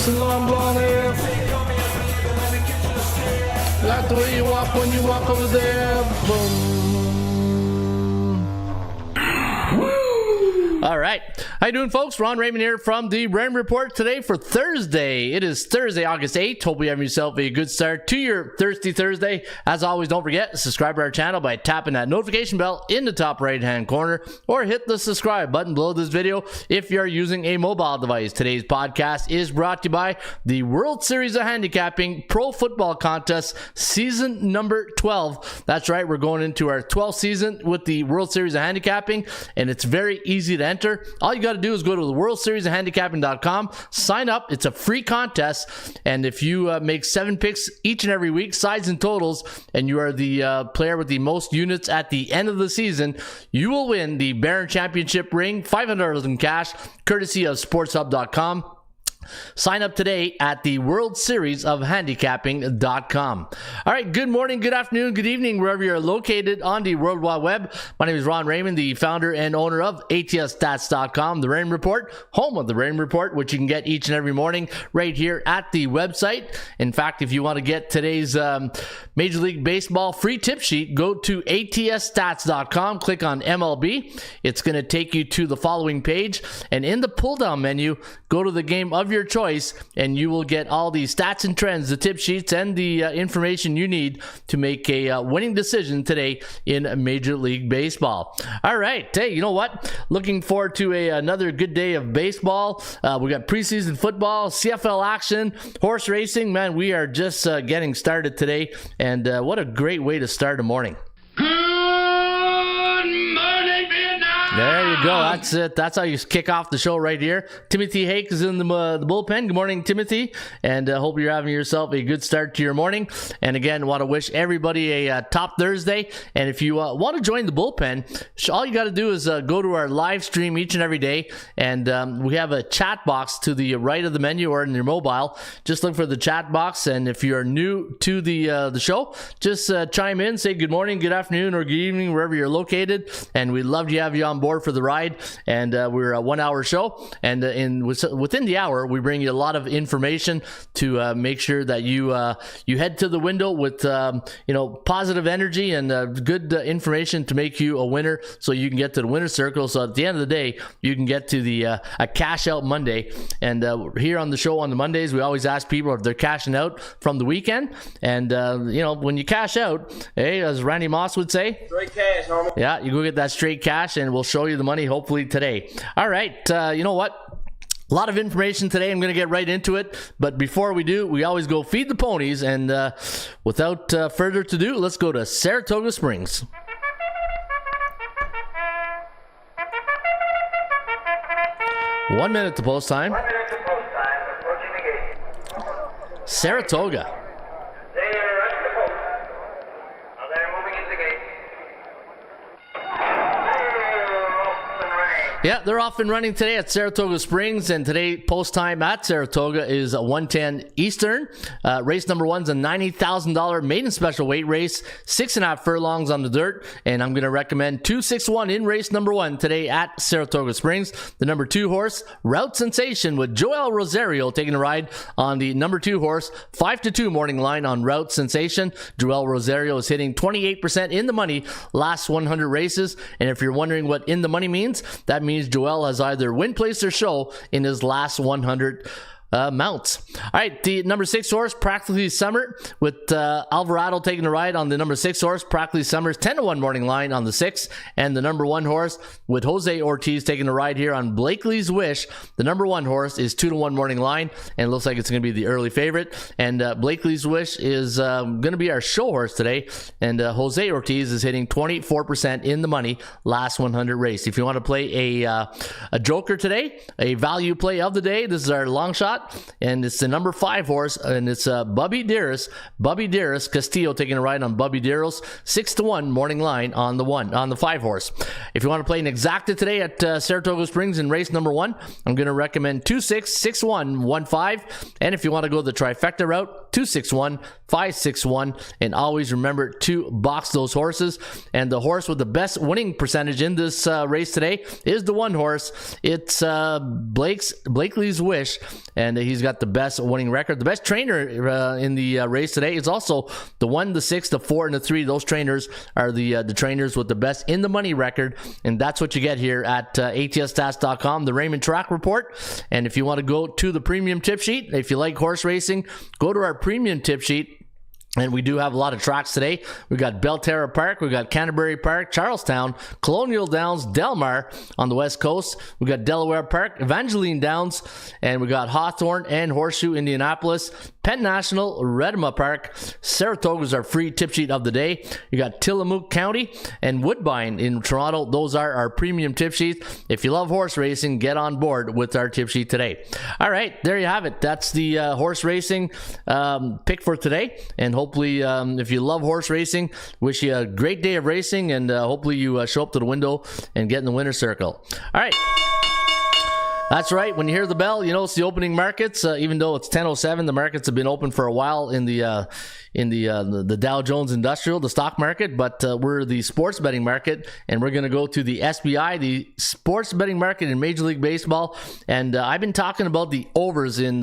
nice and long blonde hair. Like the way you walk when you walk over there. Boom. All right. How you doing, folks? Ron Raymond here from the Raymond Report today for Thursday. It is Thursday, August 8th. Hope you have yourself a good start to your Thirsty Thursday. As always, don't forget to subscribe to our channel by tapping that notification bell in the top right-hand corner or hit the subscribe button below this video if you're using a mobile device. Today's podcast is brought to you by the World Series of Handicapping Pro Football Contest Season number 12. That's right. We're going into our 12th season with the World Series of Handicapping, and it's very easy to enter. All you got to do is go to the worldseriesofhandicapping.com, sign up. It's a free contest, and if you make 7 picks each and every week, sides and totals, and you are the player with the most units at the end of the season, you will win the Baron Championship ring, $500 in cash, courtesy of sportshub.com. Sign up today at the World Series of Handicapping.com. All right, good morning, good afternoon, good evening, wherever you're located on the World Wide Web. My name is Ron Raymond, the founder and owner of ATSstats.com, the Raymond Report, home of the Raymond Report, which you can get each and every morning right here at the website. In fact, if you want to get today's Major League Baseball free tip sheet, go to ATSstats.com, click on MLB. It's going to take you to the following page, and in the pull-down menu, go to the game of your choice, and you will get all the stats and trends, the tip sheets, and the information you need to make a winning decision today in Major League Baseball. All right. Hey, you know what? Looking forward to another good day of baseball. We got preseason football, CFL action, horse racing. Man, we are just getting started today, and what a great way to start a morning. There you go. That's it. That's how you kick off the show right here. Timothy Hake is in the bullpen. Good morning, Timothy. And hope you're having yourself a good start to your morning. And again, want to wish everybody a top Thursday. And if you want to join the bullpen, all you got to do is go to our live stream each and every day. And we have a chat box to the right of the menu or in your mobile. Just look for the chat box. And if you're new to the show, just chime in, say good morning, good afternoon, or good evening, wherever you're located. And we'd love to have you on board for the ride. And we're a 1 hour show, and within the hour we bring you a lot of information to make sure that you head to the window with positive energy and good information to make you a winner, so you can get to the winner's circle. So at the end of the day, you can get to the a cash out Monday. And here on the show on the Mondays, we always ask people if they're cashing out from the weekend. And when you cash out, hey, as Randy Moss would say, straight cash, homie. Yeah, you go get that straight cash, and we'll show you the money hopefully today. All right, you know what? A lot of information today. I'm going to get right into it. But before we do, we always go feed the ponies. And without further ado, let's go to Saratoga Springs. One minute to post time. Approaching the gate. Saratoga. They're at the post. Now they're moving into the gate. Yeah, they're off and running today at Saratoga Springs, and today post time at Saratoga is 1:10 Eastern. Race number 1's a $90,000 maiden special weight race, 6.5 furlongs on the dirt, and I'm going to recommend 261 in race number 1 today at Saratoga Springs. The number 2 horse, Route Sensation, with Joel Rosario taking a ride on the number 2 horse, 5-2 morning line on Route Sensation. Joel Rosario is hitting 28% in the money last 100 races, and if you're wondering what in the money means, that means Joel has either win, place, or show in his last 100 mounts. All right, the number 6 horse, Practically Summer, with Alvarado taking the ride on the number 6 horse. Practically Summer's 10-1 morning line on the 6, and the number 1 horse with Jose Ortiz taking the ride here on Blakely's Wish. The number 1 horse is 2-1 morning line, and it looks like it's going to be the early favorite. And Blakely's Wish is going to be our show horse today, and Jose Ortiz is hitting 24% in the money last 100 race. If you want to play a joker today, a value play of the day, this is our long shot. And it's the number 5 horse, and it's Bubby Dearest Castillo taking a ride on Bubby Dearest, 6-1 morning line on the 5 horse. If you want to play an exacta today at Saratoga Springs in race number 1, I'm going to recommend 2-6, 6-1, 1-5, and if you want to go the trifecta route, 261-561. And always remember to box those horses. And the horse with the best winning percentage in this race today is the one horse. It's Blakely's Wish, and he's got the best winning record. The best trainer in the race today is also the 1, the 6, the 4, and the 3. Those trainers are the trainers with the best in the money record, and that's what you get here at ATSstats.com, the Raymond Track Report. And if you want to go to the premium tip sheet, if you like horse racing, go to our premium tip sheet. And we do have a lot of tracks today. We got Belterra Park, we got Canterbury Park, Charlestown, Colonial Downs, Delmar on the west coast. We got Delaware Park, Evangeline Downs, and we got Hawthorne and Horseshoe, Indianapolis, Penn National, Redema Park. Saratoga is our free tip sheet of the day. You got Tillamook County and Woodbine in Toronto. Those are our premium tip sheets. If you love horse racing, get on board with our tip sheet today. All right, there you have it. That's the horse racing pick for today. And hopefully, if you love horse racing, wish you a great day of racing, and hopefully you show up to the window and get in the winner's circle. All right. That's right. When you hear the bell, you know it's the opening markets. Even though it's 10:07, the markets have been open for a while in the Dow Jones Industrial, the stock market. But we're the sports betting market, and we're going to go to the SBI, the sports betting market in Major League Baseball. And I've been talking about the overs in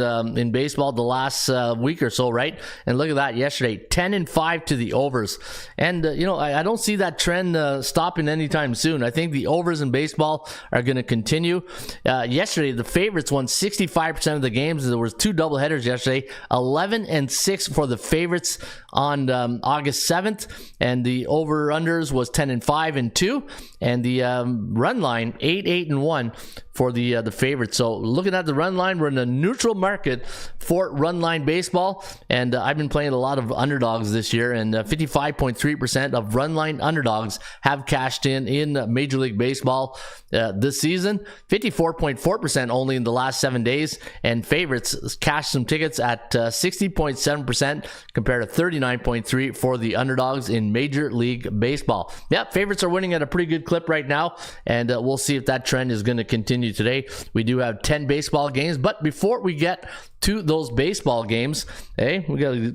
baseball the last week or so, right? And look at that. Yesterday, 10-5 to the overs. And I don't see that trend stopping anytime soon. I think the overs in baseball are going to continue. Yesterday, the favorites won 65% of the games. There was 2 doubleheaders yesterday, 11-6 for the favorites on August 7th, and the over-unders was 10-5 and 2, and the run line 8-1 for the favorites. So looking at the run line, we're in a neutral market for run line baseball, and I've been playing a lot of underdogs this year, and 55.3% of run line underdogs have cashed in Major League Baseball this season. 54.4% only in the last 7 days, and favorites cashed some tickets at 60.7% compared to 39.3% for the underdogs in Major League Baseball. Yeah, favorites are winning at a pretty good clip right now, and we'll see if that trend is going to continue today. We do have 10 baseball games, but before we get to those baseball games, we got to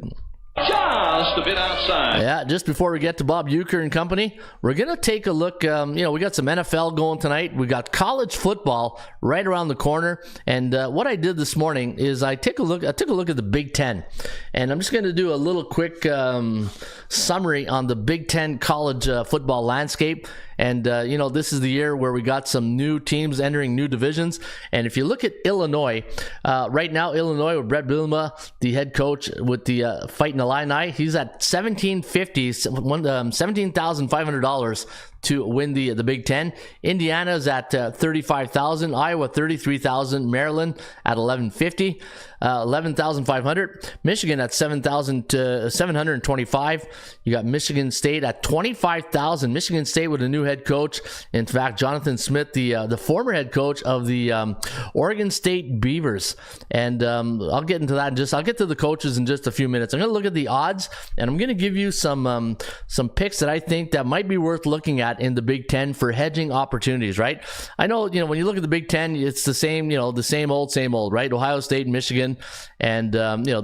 just a bit outside. Yeah, just before we get to Bob Uecker and company, we're going to take a look. We got some NFL going tonight. We got college football right around the corner. And what I did this morning is I took a look at the Big Ten. And I'm just going to do a little quick summary on the Big Ten college football landscape. And, this is the year where we got some new teams entering new divisions. And if you look at Illinois, right now, Illinois with Brett Bielema, the head coach with the Fighting Illini, he's at $17,500 to win the Big Ten. Indiana's at $35,000, Iowa $33,000, Maryland at $11,500, Michigan at $7,725. You got Michigan State at $25,000. Michigan State with a new head coach. In fact, Jonathan Smith, the former head coach of the Oregon State Beavers. And I'll get into that I'll get to the coaches in just a few minutes. I'm going to look at the odds, and I'm going to give you some picks that I think that might be worth looking at in the Big Ten for hedging opportunities, right? I know, when you look at the Big Ten, it's the same, the same old, right? Ohio State and Michigan. And,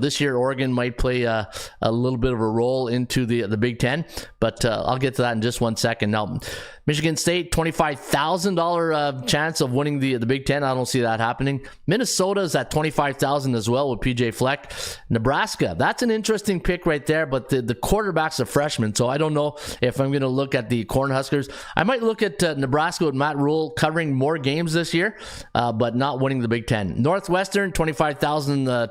this year Oregon might play a little bit of a role into the Big Ten, but I'll get to that in just 1 second. Now, Michigan State, $25,000 chance of winning the Big Ten. I don't see that happening. Minnesota's at $25,000 as well with PJ Fleck. Nebraska, that's an interesting pick right there, but the quarterback's a freshman, so I don't know if I'm going to look at the Cornhuskers. I might look at Nebraska with Matt Rule covering more games this year, but not winning the Big Ten. Northwestern, $25,000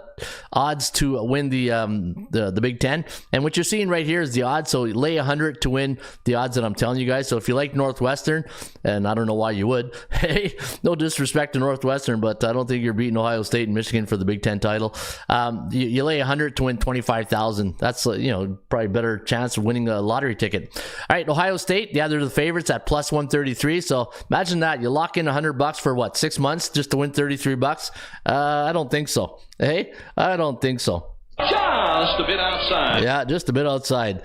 odds to win the Big Ten. And what you're seeing right here is the odds, so lay 100 to win the odds that I'm telling you guys. So if you like Northwestern, and I don't know why you would. Hey, no disrespect to Northwestern, but I don't think you're beating Ohio State and Michigan for the Big Ten title. You lay 100 to win 25,000. That's probably a better chance of winning a lottery ticket. All right, Ohio State, they're the favorites at plus 133. So imagine that you lock in $100 for what, 6 months just to win $33. I don't think so. Hey, I don't think so. Just a bit outside. Yeah, just a bit outside.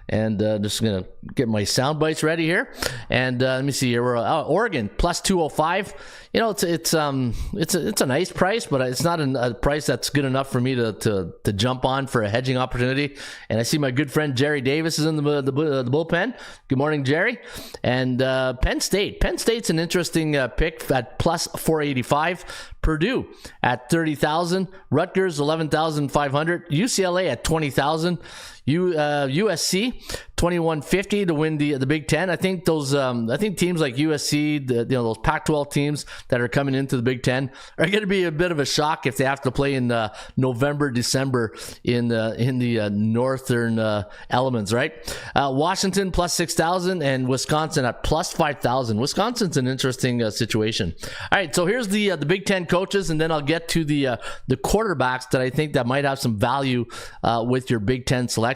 and just gonna get my sound bites ready here. And let me see here. We're Oregon plus 205. You know, it's a nice price, but it's not a price that's good enough for me to jump on for a hedging opportunity. And I see my good friend Jerry Davis is in the bullpen. Good morning, Jerry. And Penn State's an interesting pick at plus 485. Purdue at 30,000. Rutgers 11,500. UCLA at 20,000. USC 2150 to win the Big Ten. I think those teams like USC, those Pac-12 teams that are coming into the Big Ten are going to be a bit of a shock if they have to play in November, December in the northern elements, right? Washington plus 6,000 and Wisconsin at plus 5,000. Wisconsin's an interesting situation. All right, so here's the Big Ten coaches, and then I'll get to the quarterbacks that I think that might have some value with your Big Ten selection.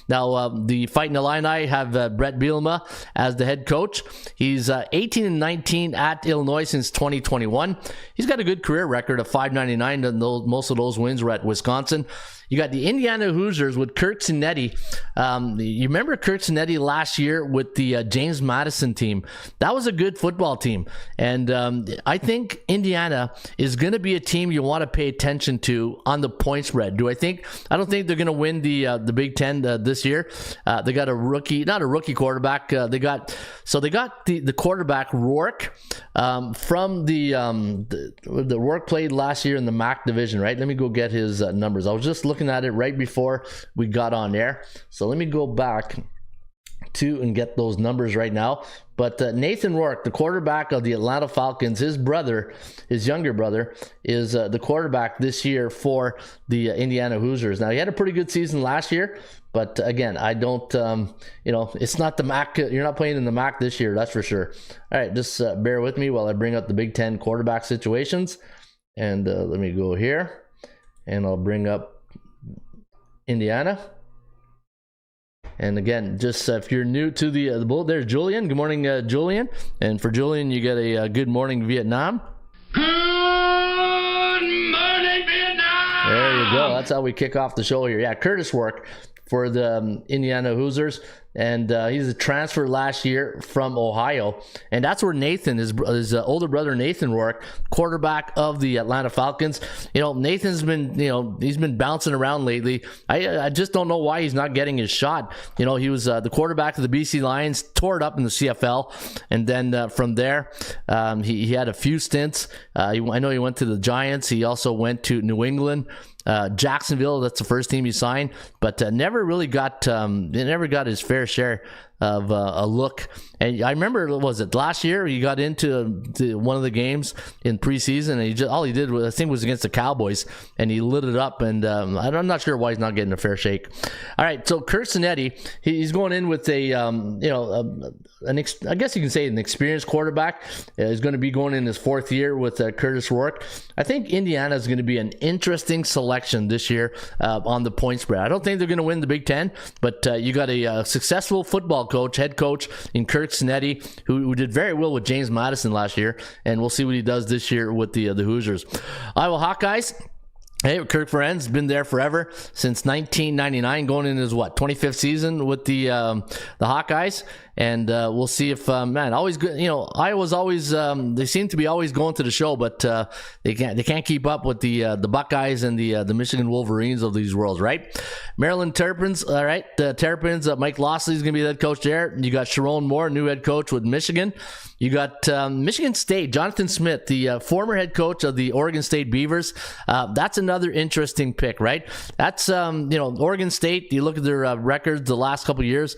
Now, the Fighting Illini have Brett Bielema as the head coach. He's 18-19 at Illinois since 2021. He's got a good career record of .599, and most of those wins were at Wisconsin. You got the Indiana Hoosiers with Kirk Cinetti. You remember Kirk Cinetti last year with the James Madison team? That was a good football team. And I think Indiana is going to be a team you want to pay attention to on the point spread. I don't think they're going to win the Big Ten this year. They got not a rookie quarterback. They got the quarterback Rourke from the Rourke played last year in the MAC division, right? Let me go get his numbers. I was just looking at it right before we got on air. So let me go back and get those numbers right now. But Nathan Rourke, the quarterback of the Atlanta Falcons, his younger brother, is the quarterback this year for the Indiana Hoosiers. Now, he had a pretty good season last year, but again, I don't, it's not the MAC. You're not playing in the MAC this year, that's for sure. All right, just bear with me while I bring up the Big Ten quarterback situations. And let me go here, and I'll bring up Indiana. And again, just if you're new to the bull, there's Julian. Good morning, Julian. And for Julian, you get a good morning, Vietnam. Good morning, Vietnam. There you go. That's how we kick off the show here. Yeah, Curtis Rourke for the Indiana Hoosiers. And he's a transfer last year from Ohio. And that's where Nathan, his older brother Nathan Rourke, quarterback of the Atlanta Falcons. Nathan's been, he's been bouncing around lately. I just don't know why he's not getting his shot. He was the quarterback of the BC Lions, tore it up in the CFL. And then from there, he had a few stints. I know he went to the Giants. He also went to New England. Jacksonville, that's the first team he signed, but never really got his fair share of a look. And I remember, was it last year he got into one of the games in preseason, and all he did was, I think, was against the Cowboys, and he lit it up. And I'm not sure why he's not getting a fair shake. All right, so Kirk Cinetti, he's going in with I guess you can say an experienced quarterback. He's going to be going in his fourth year with Curtis Rourke. I think Indiana is going to be an interesting selection this year on the point spread. I don't think they're going to win the Big Ten, but you got a successful football head coach in Kirk Cinetti, who did very well with James Madison last year, and we'll see what he does this year with the Hoosiers. Iowa Hawkeyes. Hey, Kirk Ferentz been there forever, since 1999, going in his 25th season with the Hawkeyes. And we'll see if always good. Iowa's always they seem to be always going to the show, but they can't keep up with the Buckeyes and the Michigan Wolverines of these worlds, right? Maryland Terrapins, all right. The Terrapins, Mike Losley is going to be the head coach there. You got Sharon Moore, new head coach with Michigan. You got Michigan State, Jonathan Smith, the former head coach of the Oregon State Beavers. That's another interesting pick, right? That's Oregon State. You look at their records the last couple of years,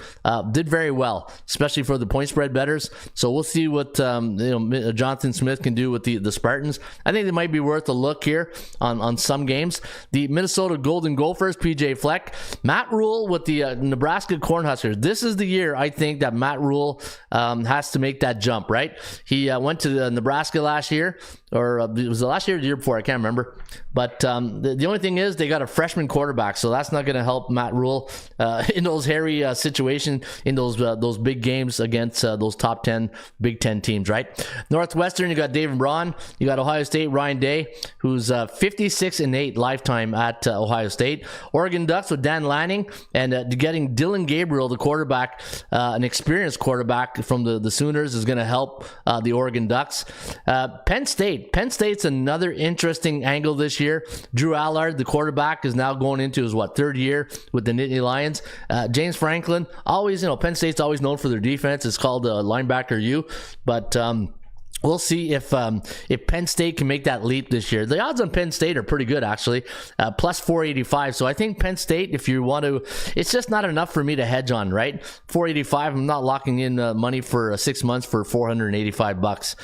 did very well, especially for the point spread bettors. So we'll see what Jonathan Smith can do with the Spartans. I think they might be worth a look here on some games. The Minnesota Golden Gophers, PJ Fleck, Matt Rule with the Nebraska Cornhuskers. This is the year I think that Matt Rule has to make that jump, right? He went to Nebraska last year, or it was the last year or the year before, I can't remember. But the only thing is they got a freshman quarterback, so that's not going to help Matt Rule in those hairy situations, in those big big games against those top 10 Big Ten teams, right? Northwestern, you got David Braun. You got Ohio State, Ryan Day, who's 56-8 lifetime at Ohio State. Oregon Ducks with Dan Lanning, and getting Dylan Gabriel, the quarterback, an experienced quarterback from the Sooners, is going to help the Oregon Ducks. Penn State's another interesting angle this year. Drew Allard, the quarterback, is now going into his third year with the Nittany Lions. James Franklin, always, Penn State's always known for their defense. It's called linebacker U, but we'll see if Penn State can make that leap this year. The odds on Penn State are pretty good, actually, plus 485. So I think Penn State, if you want to, it's just not enough for me to hedge on, right? 485. I'm not locking in money for 6 months for $485.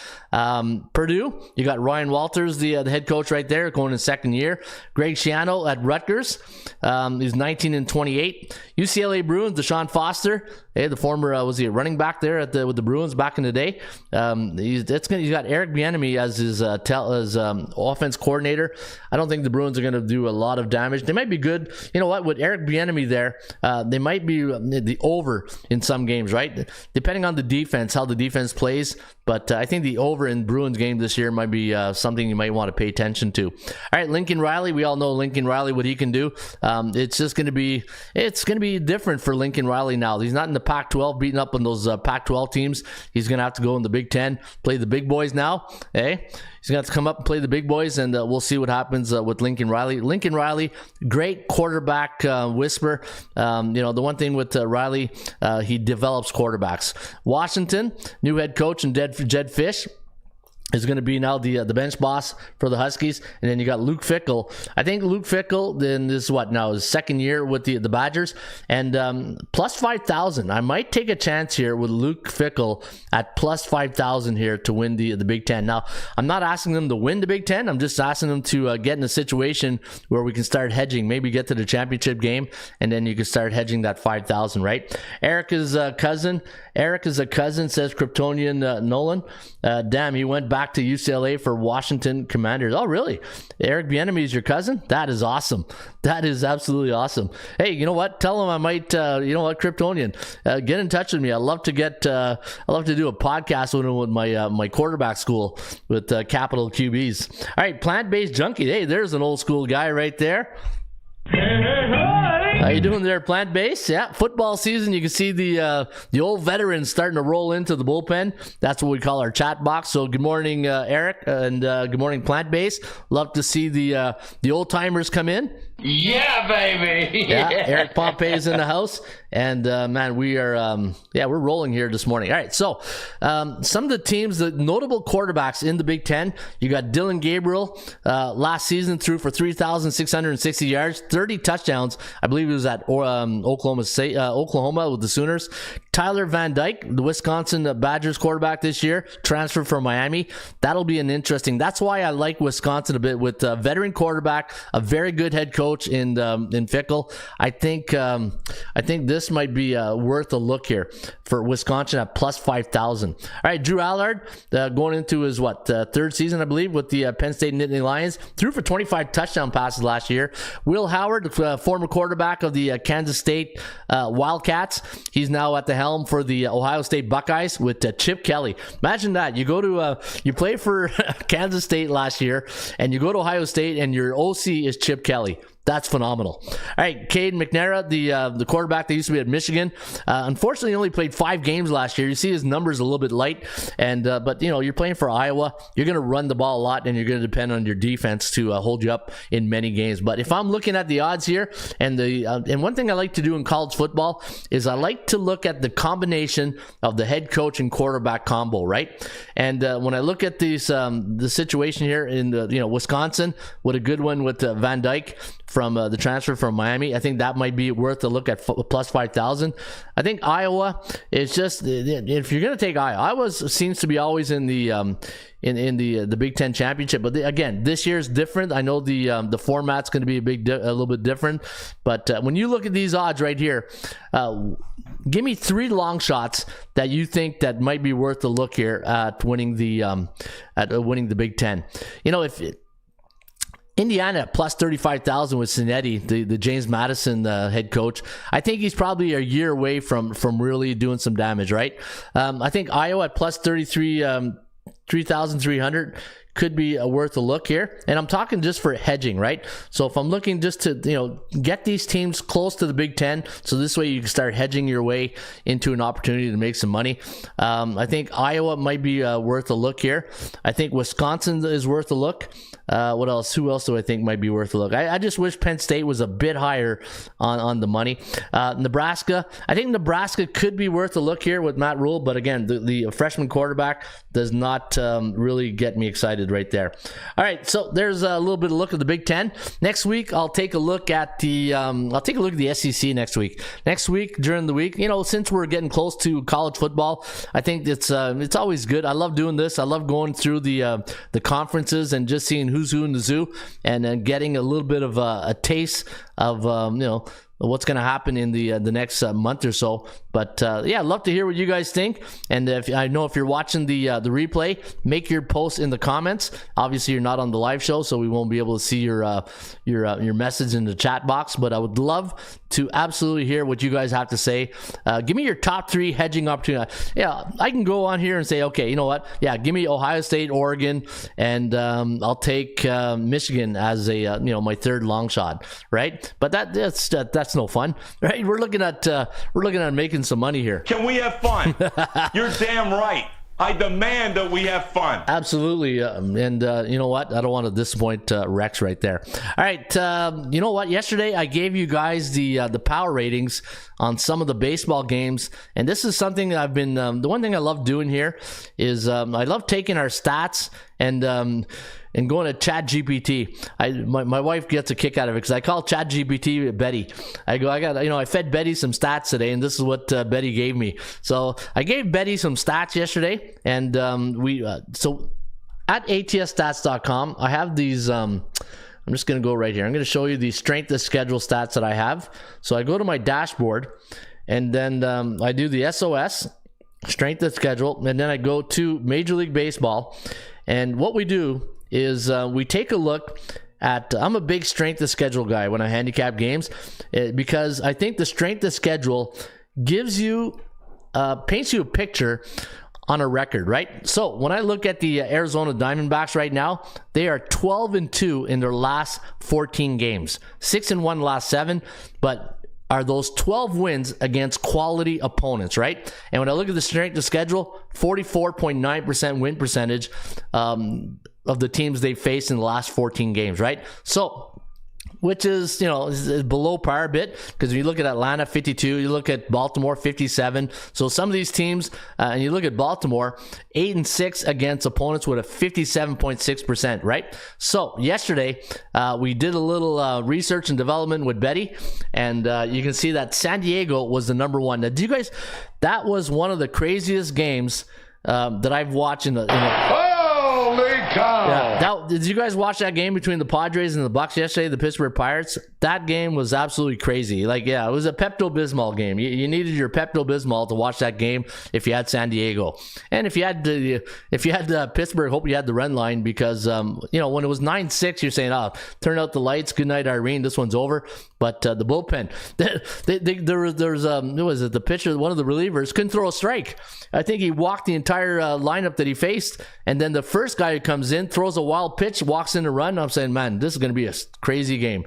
Purdue, you got Ryan Walters, the head coach right there, going in second year. Greg Schiano at Rutgers, he's 19-28. UCLA Bruins, Deshaun Foster, the former was he a running back there with the Bruins back in the day. He's got Eric Bieniemy as his offense coordinator. I don't think the Bruins are going to do a lot of damage. They might be good. You know what? With Eric Bieniemy there, they might be the over in some games, right? Depending on the defense, how the defense plays. But I think the over in Bruins game this year might be something you might want to pay attention to. All right, Lincoln Riley. We all know Lincoln Riley, what he can do. It's going to be different for Lincoln Riley now. He's not in the Pac-12 beating up on those Pac-12 teams. He's going to have to go in the Big Ten, play the big boys now. Hey, he's going to have to come up and play the big boys, and we'll see what happens with Lincoln Riley. Lincoln Riley, great quarterback whisperer. The one thing with Riley, he develops quarterbacks. Washington, new head coach and Jed Fish is going to be now the bench boss for the Huskies. And then you got Luke Fickell. I think Luke Fickell, then this is his second year with the Badgers, and plus 5,000. I might take a chance here with Luke Fickell at plus 5,000 here to win the Big Ten. Now, I'm not asking them to win the Big Ten. I'm just asking them to get in a situation where we can start hedging, maybe get to the championship game, and then you can start hedging that 5,000, right? Eric is a cousin, says Kryptonian Nolan. Damn, he went back to UCLA for Washington Commanders. Oh, really? Eric Bieniemy is your cousin? That is awesome. That is absolutely awesome. Hey, you know what? Tell him I might, Kryptonian, get in touch with me. I'd love to do a podcast with him with my quarterback school with Capital QBs. All right, Plant-Based Junkie. Hey, there's an old school guy right there. How you doing there, Plant-Based? Yeah, football season. You can see the old veterans starting to roll into the bullpen. That's what we call our chat box. So good morning, Eric, and good morning, Plant-Based. Love to see the old timers come in. Yeah, baby. Yeah, Eric Pompey is in the house, and man, we are we're rolling here this morning. All right, so some of the teams, the notable quarterbacks in the Big Ten. You got Dylan Gabriel, last season threw for 3,660 yards, 30 touchdowns. I believe he was at Oklahoma with the Sooners. Tyler Van Dyke, the Wisconsin Badgers quarterback this year, transferred from Miami. That'll be an interesting. That's why I like Wisconsin a bit with a veteran quarterback, a very good head coach in Fickell. I think this might be worth a look here for Wisconsin at plus 5,000. All right, Drew Allard going into his third season, I believe, with the Penn State Nittany Lions, threw for 25 touchdown passes last year. Will Howard, the former quarterback of the Kansas State Wildcats, he's now at the helm for the Ohio State Buckeyes with Chip Kelly. Imagine that. You go to you play for Kansas State last year, and you go to Ohio State, and your OC is Chip Kelly. That's phenomenal. All right, Cade McNamara, the quarterback that used to be at Michigan, unfortunately he only played 5 games last year. You see his numbers a little bit light, and but you're playing for Iowa. You're going to run the ball a lot, and you're going to depend on your defense to hold you up in many games. But if I'm looking at the odds here, and one thing I like to do in college football is I like to look at the combination of the head coach and quarterback combo, right? And when I look at these the situation here in Wisconsin, with a good one with Van Dyke from the transfer from Miami, I think that might be worth a look at plus 5,000. I think Iowa is just, if you're going to take Iowa seems to be always in the the Big Ten championship, but again, this year's different. I know the format's going to be a little bit different, but when you look at these odds right here, give me 3 long shots that you think that might be worth a look here at winning the Big Ten. Indiana at plus 35,000 with Cincinnati, the James Madison head coach. I think he's probably a year away from really doing some damage, right? I think Iowa at plus 3,300 could be worth a look here. And I'm talking just for hedging, right? So if I'm looking just to, get these teams close to the Big Ten, so this way you can start hedging your way into an opportunity to make some money. I think Iowa might be worth a look here. I think Wisconsin is worth a look. What else? Who else do I think might be worth a look? I just wish Penn State was a bit higher on the money. Nebraska, I think Nebraska could be worth a look here with Matt Rule, but again, the freshman quarterback does not really get me excited right there. All right, so there's a little bit of look at the Big Ten. Next week, I'll take a look at the SEC next week. Next week during the week, since we're getting close to college football, I think it's always good. I love doing this. I love going through the conferences and just seeing who's who in the zoo, and then getting a little bit of a taste of what's going to happen in the next month or so. But yeah, I'd love to hear what you guys think. And if you're watching the replay, make your post in the comments. Obviously, you're not on the live show, so we won't be able to see your message in the chat box. But I would love to absolutely hear what you guys have to say. Give me your top 3 hedging opportunity. Yeah, I can go on here and say, okay, you know what? Yeah, give me Ohio State, Oregon, and I'll take Michigan as a my third long shot, right? But that's no fun, right? We're looking at making some money here. Can we have fun? You're damn right. I demand that we have fun. Absolutely. And you know what? I don't want to disappoint Rex right there. All right. You know what? Yesterday, I gave you guys the power ratings on some of the baseball games. And this is something I've been, the one thing I love doing here is I love taking our stats and going to ChatGPT. My wife gets a kick out of it because I call ChatGPT Betty. I fed Betty some stats today, and this is what Betty gave me. So I gave Betty some stats yesterday, and so at atsstats.com, I have these. I'm just going to go right here. I'm going to show you the strength of schedule stats that I have. So I go to my dashboard, and then I do the SOS, strength of schedule, and then I go to Major League Baseball. And what we do is we take a look at, I'm a big strength of schedule guy when I handicap games, because I think the strength of schedule gives you, paints you a picture on a record, right? So when I look at the Arizona Diamondbacks right now, they are 12-2 in their last 14 games, 6-1 last 7, but are those 12 wins against quality opponents, right? And when I look at the strength of schedule, 44.9% win percentage of the teams they faced in the last 14 games, right? So, which is, is below par a bit, because when you look at Atlanta, 52, you look at Baltimore, 57. So some of these teams, and you look at Baltimore, 8-6 against opponents with a 57.6%, right? So yesterday, we did a little research and development with Betty, and you can see that San Diego was the number 1. Now, that was one of the craziest games that I've watched in the Yeah, did you guys watch that game between the Padres and the Bucks yesterday, the Pittsburgh Pirates? That game was absolutely crazy. It was a Pepto-Bismol game. You needed your Pepto-Bismol to watch that game if you had San Diego. And if you had Pittsburgh, hope you had the run line, because when it was 9-6, you're saying, turn out the lights, good night, Irene, this one's over. But the bullpen, who was it? The pitcher, one of the relievers, couldn't throw a strike. I think he walked the entire lineup that he faced, and then the first guy who comes in, throws a wild pitch, walks in a run. I'm saying, man, this is going to be a crazy game.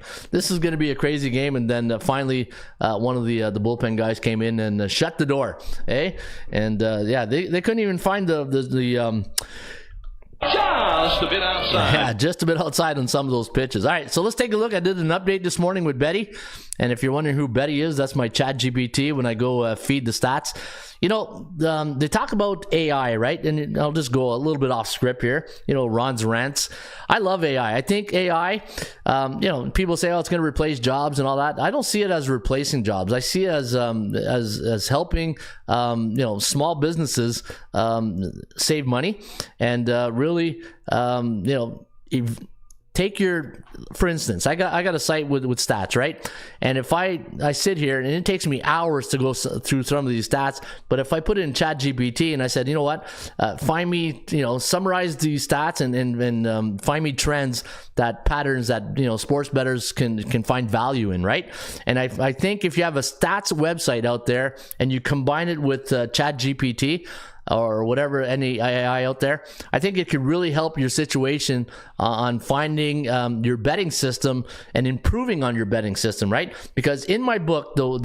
And then finally, one of the bullpen guys came in and shut the door. And they couldn't even find the just a bit outside. Yeah, just a bit outside on some of those pitches. All right, so let's take a look. I did an update this morning with Betty. And if you're wondering who Betty is, that's my ChatGPT when I go feed the stats. They talk about AI, right? And I'll just go a little bit off script here. Ron's rants. I love AI. I think AI, people say, it's going to replace jobs and all that. I don't see it as replacing jobs. I see it as helping, small businesses save money and really, take for instance, I got a site with stats, right? And if I sit here and it takes me hours to go through some of these stats, but if I put it in ChatGPT and I said, you know what, find me, summarize these stats and find me trends, patterns that sports bettors can find value in, right? And I think if you have a stats website out there and you combine it with ChatGPT or whatever, any AI out there, I think it could really help your situation on finding your betting system and improving on your betting system, right? Because in my book, though,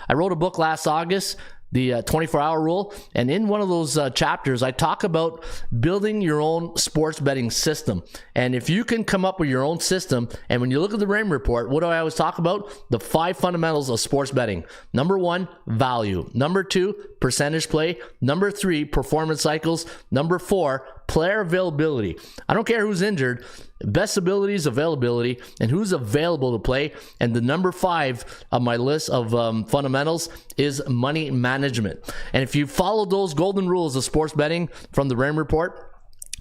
I wrote a book last August, the 24-hour rule, and in one of those chapters I talk about building your own sports betting system. And if you can come up with your own system, and when you look at the Raymond report, what do I always talk about? The 5 fundamentals of sports betting. Number 1, value. Number 2, percentage play. Number 3, performance cycles. Number 4, player availability. I don't care who's injured. Best ability is availability, and who's available to play. And the number 5 of my list of fundamentals is money management. And if you follow those golden rules of sports betting from the Raymond report,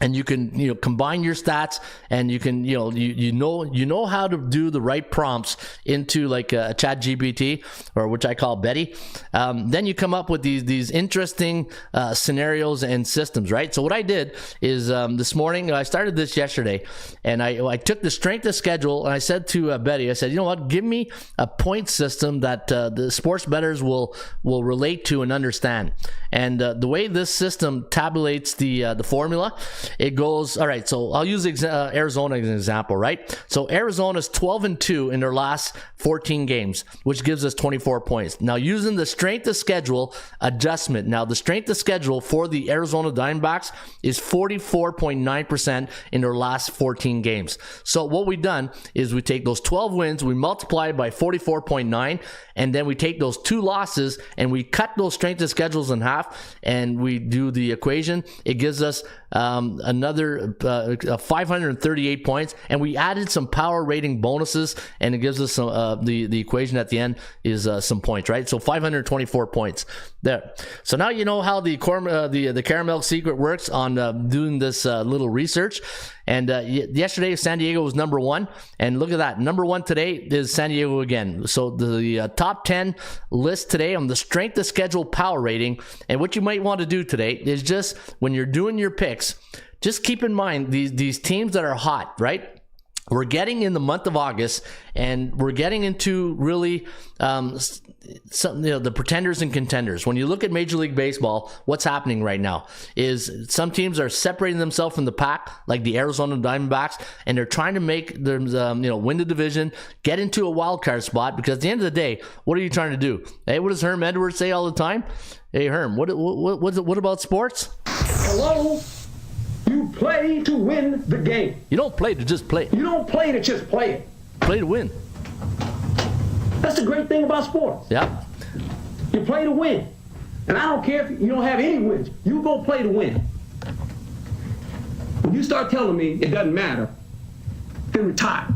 and you can combine your stats, and you can you know how to do the right prompts into like a ChatGPT, or which I call Betty, then you come up with these interesting scenarios and systems, right? So what I did is this morning, I started this yesterday, and I took the strength of schedule, and I said to Betty, I said, you know what, give me a point system that the sports bettors will relate to and understand. And the way this system tabulates the formula, it goes, all right, so I'll use Arizona as an example, right? So Arizona's 12-2 in their last 14 games, which gives us 24 points. Now, using the strength of schedule adjustment, now the strength of schedule for the Arizona Diamondbacks is 44.9% in their last 14 games. So what we've done is we take those 12 wins, we multiply it by 44.9, and then we take those 2 losses and we cut those strength of schedules in half, and we do the equation. It gives us another 538 points, and we added some power rating bonuses, and it gives us some, the equation at the end is some points, right? So 524 points there. So now you know how the caramel secret works on doing this little research. And yesterday, San Diego was number 1, and look at that. Number 1 today is San Diego again. So the top 10 list today on the strength of schedule power rating. And what you might want to do today is just when you're doing your picks, just keep in mind these teams that are hot, right? We're getting in the month of August, and we're getting into really the pretenders and contenders. When you look at Major League Baseball, what's happening right now is some teams are separating themselves from the pack, like the Arizona Diamondbacks, and they're trying to make them, win the division, get into a wild card spot. Because at the end of the day, what are you trying to do? Hey, what does Herm Edwards say all the time? Hey, Herm, what about sports? Hello? You play to win the game. You don't play to just play. You don't play to just play it. Play to win. That's the great thing about sports. Yeah. You play to win. And I don't care if you don't have any wins. You go play to win. When you start telling me it doesn't matter, then retire.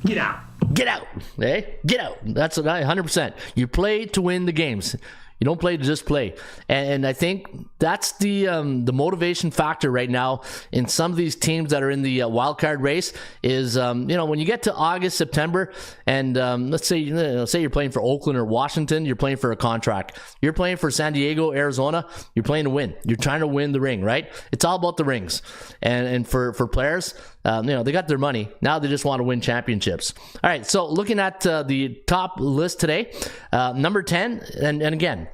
Get out. Get out. Hey, get out. That's 100%. You play to win the games. You don't play to just play. And I think that's the motivation factor right now in some of these teams that are in the wild card race is, when you get to August, September, and let's say you're playing for Oakland or Washington, you're playing for a contract. You're playing for San Diego, Arizona, you're playing to win. You're trying to win the ring, right? It's all about the rings. And for players, they got their money. Now they just want to win championships. All right, so looking at the top list today, number 10, and again,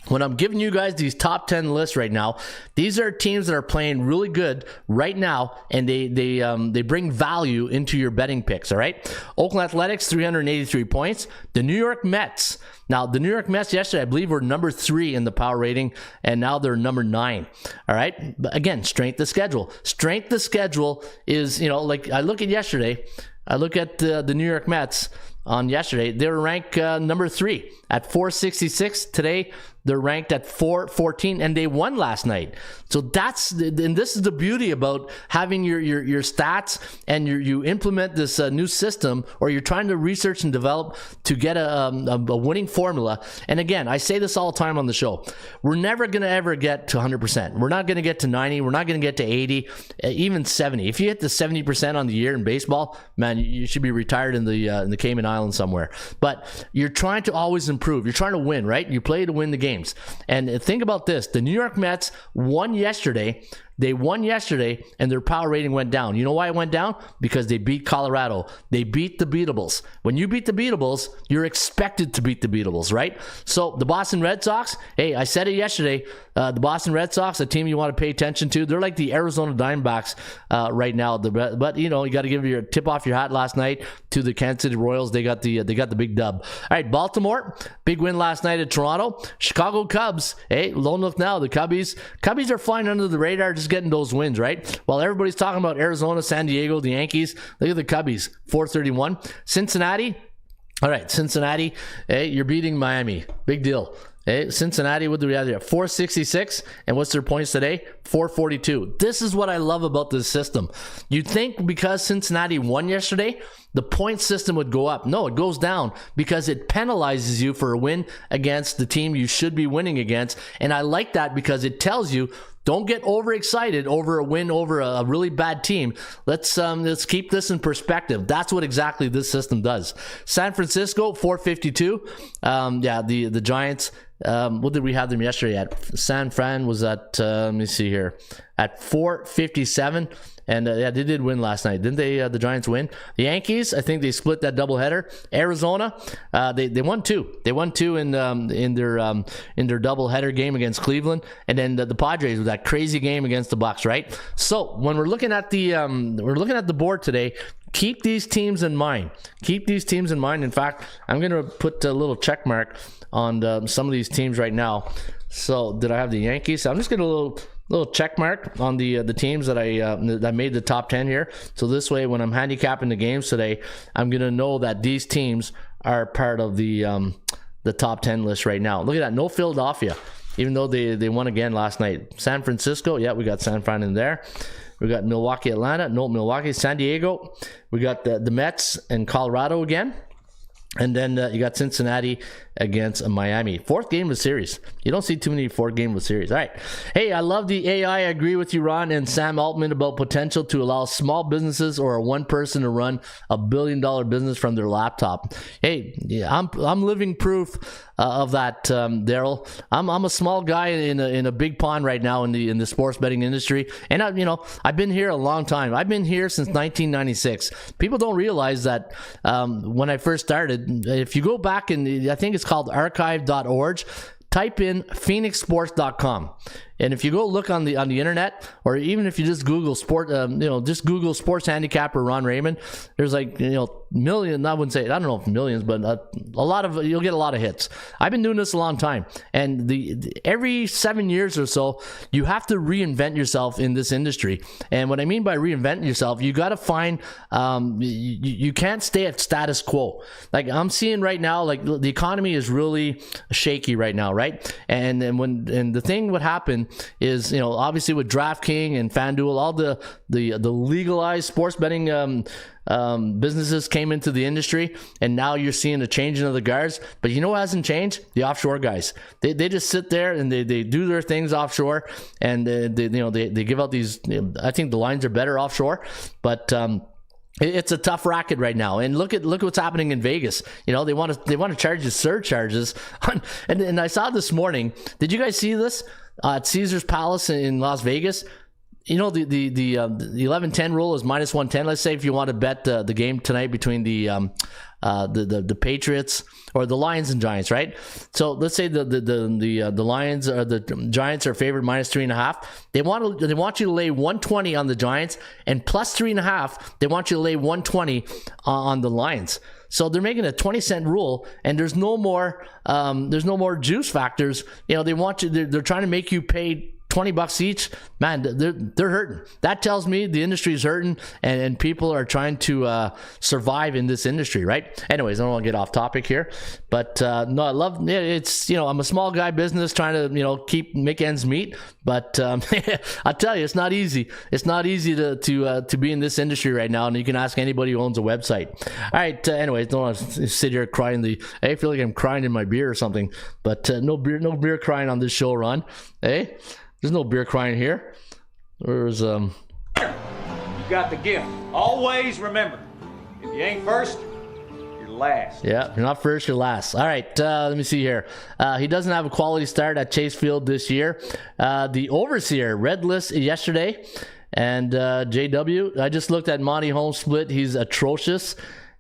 when I'm giving you guys these top 10 lists right now, these are teams that are playing really good right now, and they bring value into your betting picks, all right? Oakland Athletics, 383 points. The New York Mets. Now, the New York Mets yesterday, I believe, were number 3 in the power rating, and now they're number 9, all right? But again, strength of schedule. Strength of schedule is, like I look at yesterday, I look at the New York Mets on yesterday, they were ranked number 3 at 466. Today, They're ranked at 414, and they won last night. So and this is the beauty about having your stats, and you implement this new system, or you're trying to research and develop to get a winning formula. And again, I say this all the time on the show. We're never going to ever get to 100%. We're not going to get to 90. We're not going to get to 80, even 70. If you hit the 70% on the year in baseball, man, you should be retired in the Cayman Islands somewhere. But you're trying to always improve. You're trying to win, right? You play to win the games. And think about this. The New York Mets won yesterday. They won yesterday, and their power rating went down. You know why it went down? Because they beat Colorado. They beat the beatables. When you beat the beatables, you're expected to beat the beatables, right? So the Boston Red Sox, hey, I said it yesterday, the Boston Red Sox, a team you want to pay attention to. They're like the Arizona Diamondbacks right now. But you know, you got to give your tip off your hat last night to the Kansas City Royals. They got the big dub. All right, Baltimore, big win last night at Toronto. Chicago Cubs, hey, don't look now. The Cubbies are flying under the radar, just getting those wins, right? While everybody's talking about Arizona, San Diego, the Yankees, look at the Cubbies, 431. Cincinnati, all right, Cincinnati, hey, you're beating Miami. Big deal. Hey, Cincinnati, what do we have here? 466, and what's their points today? 442. This is what I love about this system. You'd think because Cincinnati won yesterday, the point system would go up. No, it goes down because it penalizes you for a win against the team you should be winning against. And I like that because it tells you, don't get overexcited over a win over a really bad team. Let's keep this in perspective. That's what exactly this system does. San Francisco, 452. The Giants, what did we have them yesterday at? San Fran was at, let me see here, at 457. And they did win last night. Didn't they, the Giants win? The Yankees, I think they split that doubleheader. Arizona, they won two. They won two in their doubleheader game against Cleveland. And then the Padres with that crazy game against the Bucks, right? So when we're looking at the board today, keep these teams in mind. Keep these teams in mind. In fact, I'm going to put a little check mark on some of these teams right now. So did I have the Yankees? I'm just going to little check mark on the teams that I made the top 10 here. So this way, when I'm handicapping the games today, I'm gonna know that these teams are part of the top 10 list right now. Look at that, no Philadelphia, even though they won again last night. San Francisco, yeah, we got San Fran in there. We got Milwaukee, Atlanta, no Milwaukee, San Diego. We got the Mets and Colorado again. And then you got Cincinnati against Miami. Fourth game of the series. You don't see too many fourth game of the series. All right. Hey, I love the AI. I agree with you, Ron and Sam Altman, about potential to allow small businesses or one person to run $1 billion business from their laptop. Hey, yeah, I'm living proof of that, Daryl. I'm a small guy in a big pond right now in the sports betting industry, and I've been here a long time. I've been here since 1996. People don't realize that when I first started, if you go back and I think it's called archive.org, type in phoenixsports.com. And if you go look on the internet, or even if you just Google just Google sports handicapper Ron Raymond, there's million. I wouldn't say, I don't know if millions, but you'll get a lot of hits. I've been doing this a long time, and every 7 years or so, you have to reinvent yourself in this industry. And what I mean by reinvent yourself, you got to find, you can't stay at status quo. Like I'm seeing right now, like the economy is really shaky right now, right? And the thing what happened is, obviously with DraftKings and FanDuel, all the legalized sports betting businesses came into the industry, and now you're seeing a changing of the guards. But you know what hasn't changed? The offshore guys. They just sit there and they do their things offshore, and they give out these. I think the lines are better offshore, but. It's a tough racket right now, and look what's happening in Vegas. They want to charge you surcharges, and I saw this morning. Did you guys see this at Caesar's Palace in Las Vegas? The 11-10 rule is minus 110. Let's say if you want to bet the game tonight between the Patriots or the Lions and Giants, right? So let's say the Lions or the Giants are favored minus 3.5. They want you to lay 120 on the Giants, and plus 3.5. They want you to lay 120 on the Lions. So they're making a 20-cent rule, and there's no more juice factors. They want you. They're trying to make you pay $20 each, man, they're hurting. That tells me the industry is hurting, and people are trying to survive in this industry, right? Anyways, I don't want to get off topic here, but no, I love it's, I'm a small guy business trying to make ends meet, but I tell you, it's not easy. It's not easy to be in this industry right now, and you can ask anybody who owns a website. All right, anyways, don't want to sit here crying. I feel like I'm crying in my beer or something, but no beer crying on this show, Ron. Hey, there's no beer crying here. There's You got the gift. Always remember, if you ain't first, you're last. Yeah, you're not first, you're last. All right, let me see here. He doesn't have a quality start at Chase Field this year. The Overseer, red list yesterday. And JW, I just looked at Monty Holmes' split. He's atrocious.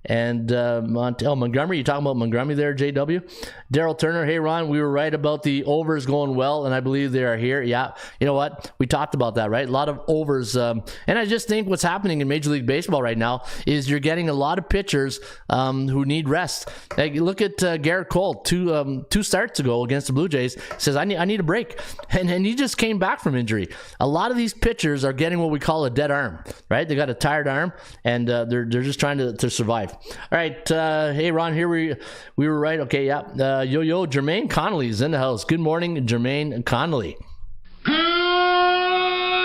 And Montgomery, you talking about Montgomery there, JW? Daryl Turner, hey Ron, we were right about the overs going well, and I believe they are here. Yeah, you know what? We talked about that, right? A lot of overs. And I just think what's happening in Major League Baseball right now is you're getting a lot of pitchers who need rest. Like, look at Garrett Cole, two starts ago against the Blue Jays, says, I need a break. And he just came back from injury. A lot of these pitchers are getting what we call a dead arm, right? They got a tired arm, and they're just trying to survive. All right, hey Ron, here we were right. Okay, yeah. Jermaine Connolly is in the house. Good morning, Jermaine Connolly. Good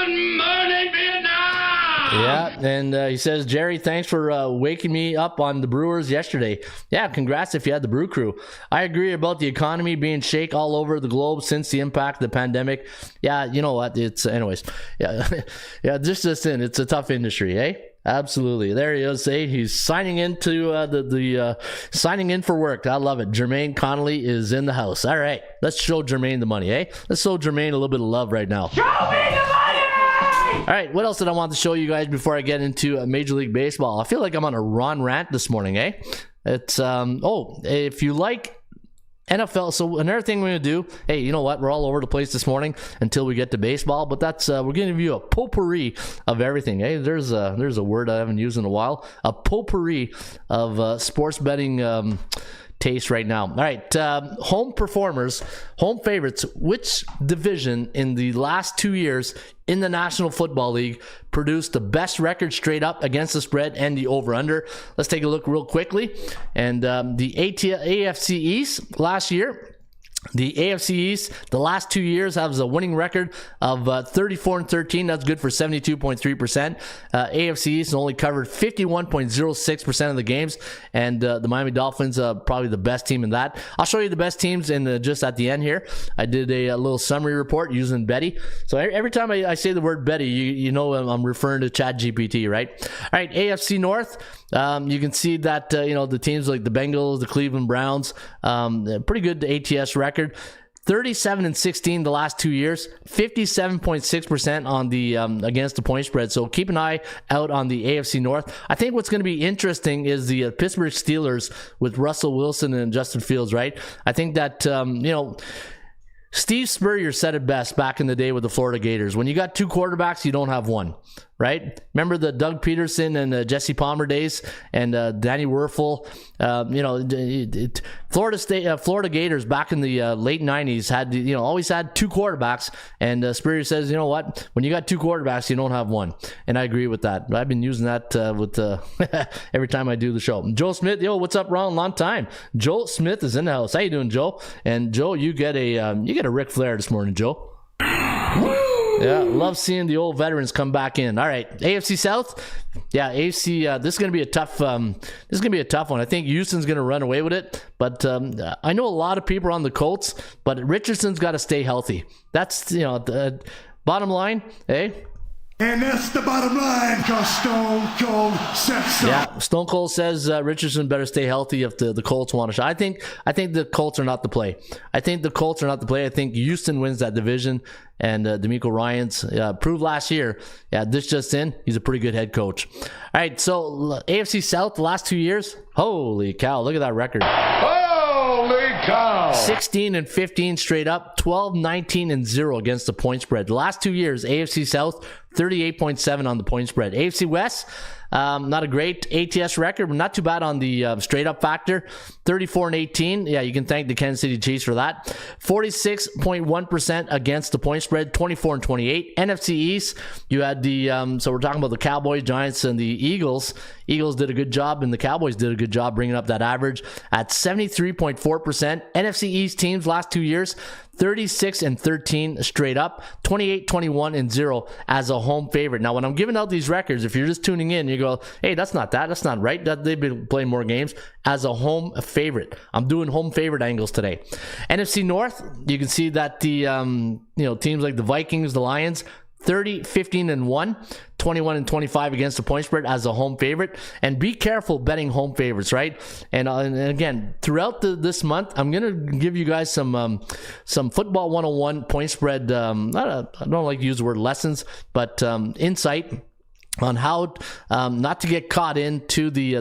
morning, Vietnam! Yeah, and he says, Jerry, thanks for waking me up on the Brewers yesterday. Yeah, congrats if you had the Brew Crew. I agree about the economy being shake all over the globe since the impact of the pandemic. Yeah, you know what? Anyways. Yeah, yeah. It's a tough industry, eh? Absolutely. There he is. He's signing into signing in for work. I love it. Jermaine Connolly is in the house. All right, let's show Jermaine the money, eh? Let's show Jermaine a little bit of love right now. Show me the money! All right, what else did I want to show you guys before I get into Major League Baseball? I feel like I'm on a Ron rant this morning, eh? It's if you like NFL, so another thing we're going to do, hey, you know what? We're all over the place this morning until we get to baseball, but that's we're going to give you a potpourri of everything. Hey, there's a word I haven't used in a while. A potpourri of sports betting taste right now. All right, home performers, home favorites. Which division in the last 2 years in the National Football League produced the best record straight up against the spread and the over-under? Let's take a look real quickly. And the AFC East last year, the AFC East, the last 2 years, has a winning record of 34-13. That's good for 72.3%. AFC East only covered 51.06% of the games, and the Miami Dolphins probably the best team in that. I'll show you the best teams in just at the end here. I did a little summary report using Betty. So every time I say the word Betty, you know I'm referring to ChatGPT, right? All right, AFC North. You can see that the teams like the Bengals, the Cleveland Browns, pretty good ATS record. 37-16 the last 2 years, 57.6% on the against the point spread. So keep an eye out on the AFC North. I think what's going to be interesting is the Pittsburgh Steelers with Russell Wilson and Justin Fields, right? I think that Steve Spurrier said it best back in the day with the Florida Gators. When you got two quarterbacks, you don't have one, right? Remember the Doug Peterson and Jesse Palmer days and Danny Werfel? Florida Gators back in the late 90s had always had two quarterbacks, and Spurrier says, you know what? When you got two quarterbacks, you don't have one, and I agree with that. I've been using that with every time I do the show. Joe Smith, yo, what's up, Ron? Long time. Joe Smith is in the house. How you doing, Joe? And Joe, you get a Ric Flair this morning, Joe. Yeah, love seeing the old veterans come back in. All right, AFC South. Yeah, AFC. This is gonna be a tough. This is gonna be a tough one. I think Houston's gonna run away with it, but I know a lot of people are on the Colts, but Richardson's got to stay healthy. That's the bottom line. Hey. And that's the bottom line, because Stone Cold said so. Yeah, Stone Cold says Richardson better stay healthy if the Colts want a shot. I think the Colts are not the play. I think Houston wins that division, and D'Amico Ryans proved last year. Yeah, this just in, he's a pretty good head coach. All right, so AFC South the last 2 years. Holy cow! Look at that record. Holy cow! 16-15 straight up, 12-19-0 against the point spread. The last 2 years, AFC South 38.7 on the point spread. AFC West, not a great ATS record, but not too bad on the straight up factor. 34-18. Yeah, you can thank the Kansas City Chiefs for that. 46.1% against the point spread. 24-28. NFC East, you had the so we're talking about the Cowboys, Giants, and the Eagles. Eagles did a good job, and the Cowboys did a good job bringing up that average at 73.4%. NFC East teams last 2 years, 36-13 straight up, 28-21-0 as a home favorite. Now, when I'm giving out these records, if you're just tuning in, you go, hey, that's not right. That they've been playing more games as a home favorite. I'm doing home favorite angles today. NFC North, you can see that the teams like the Vikings, the Lions, 30-15-1, 21-25 against the point spread as a home favorite. And be careful betting home favorites, right? And again, throughout this month, I'm gonna give you guys some football 101 point spread. I don't like to use the word lessons, but insight on how not to get caught into the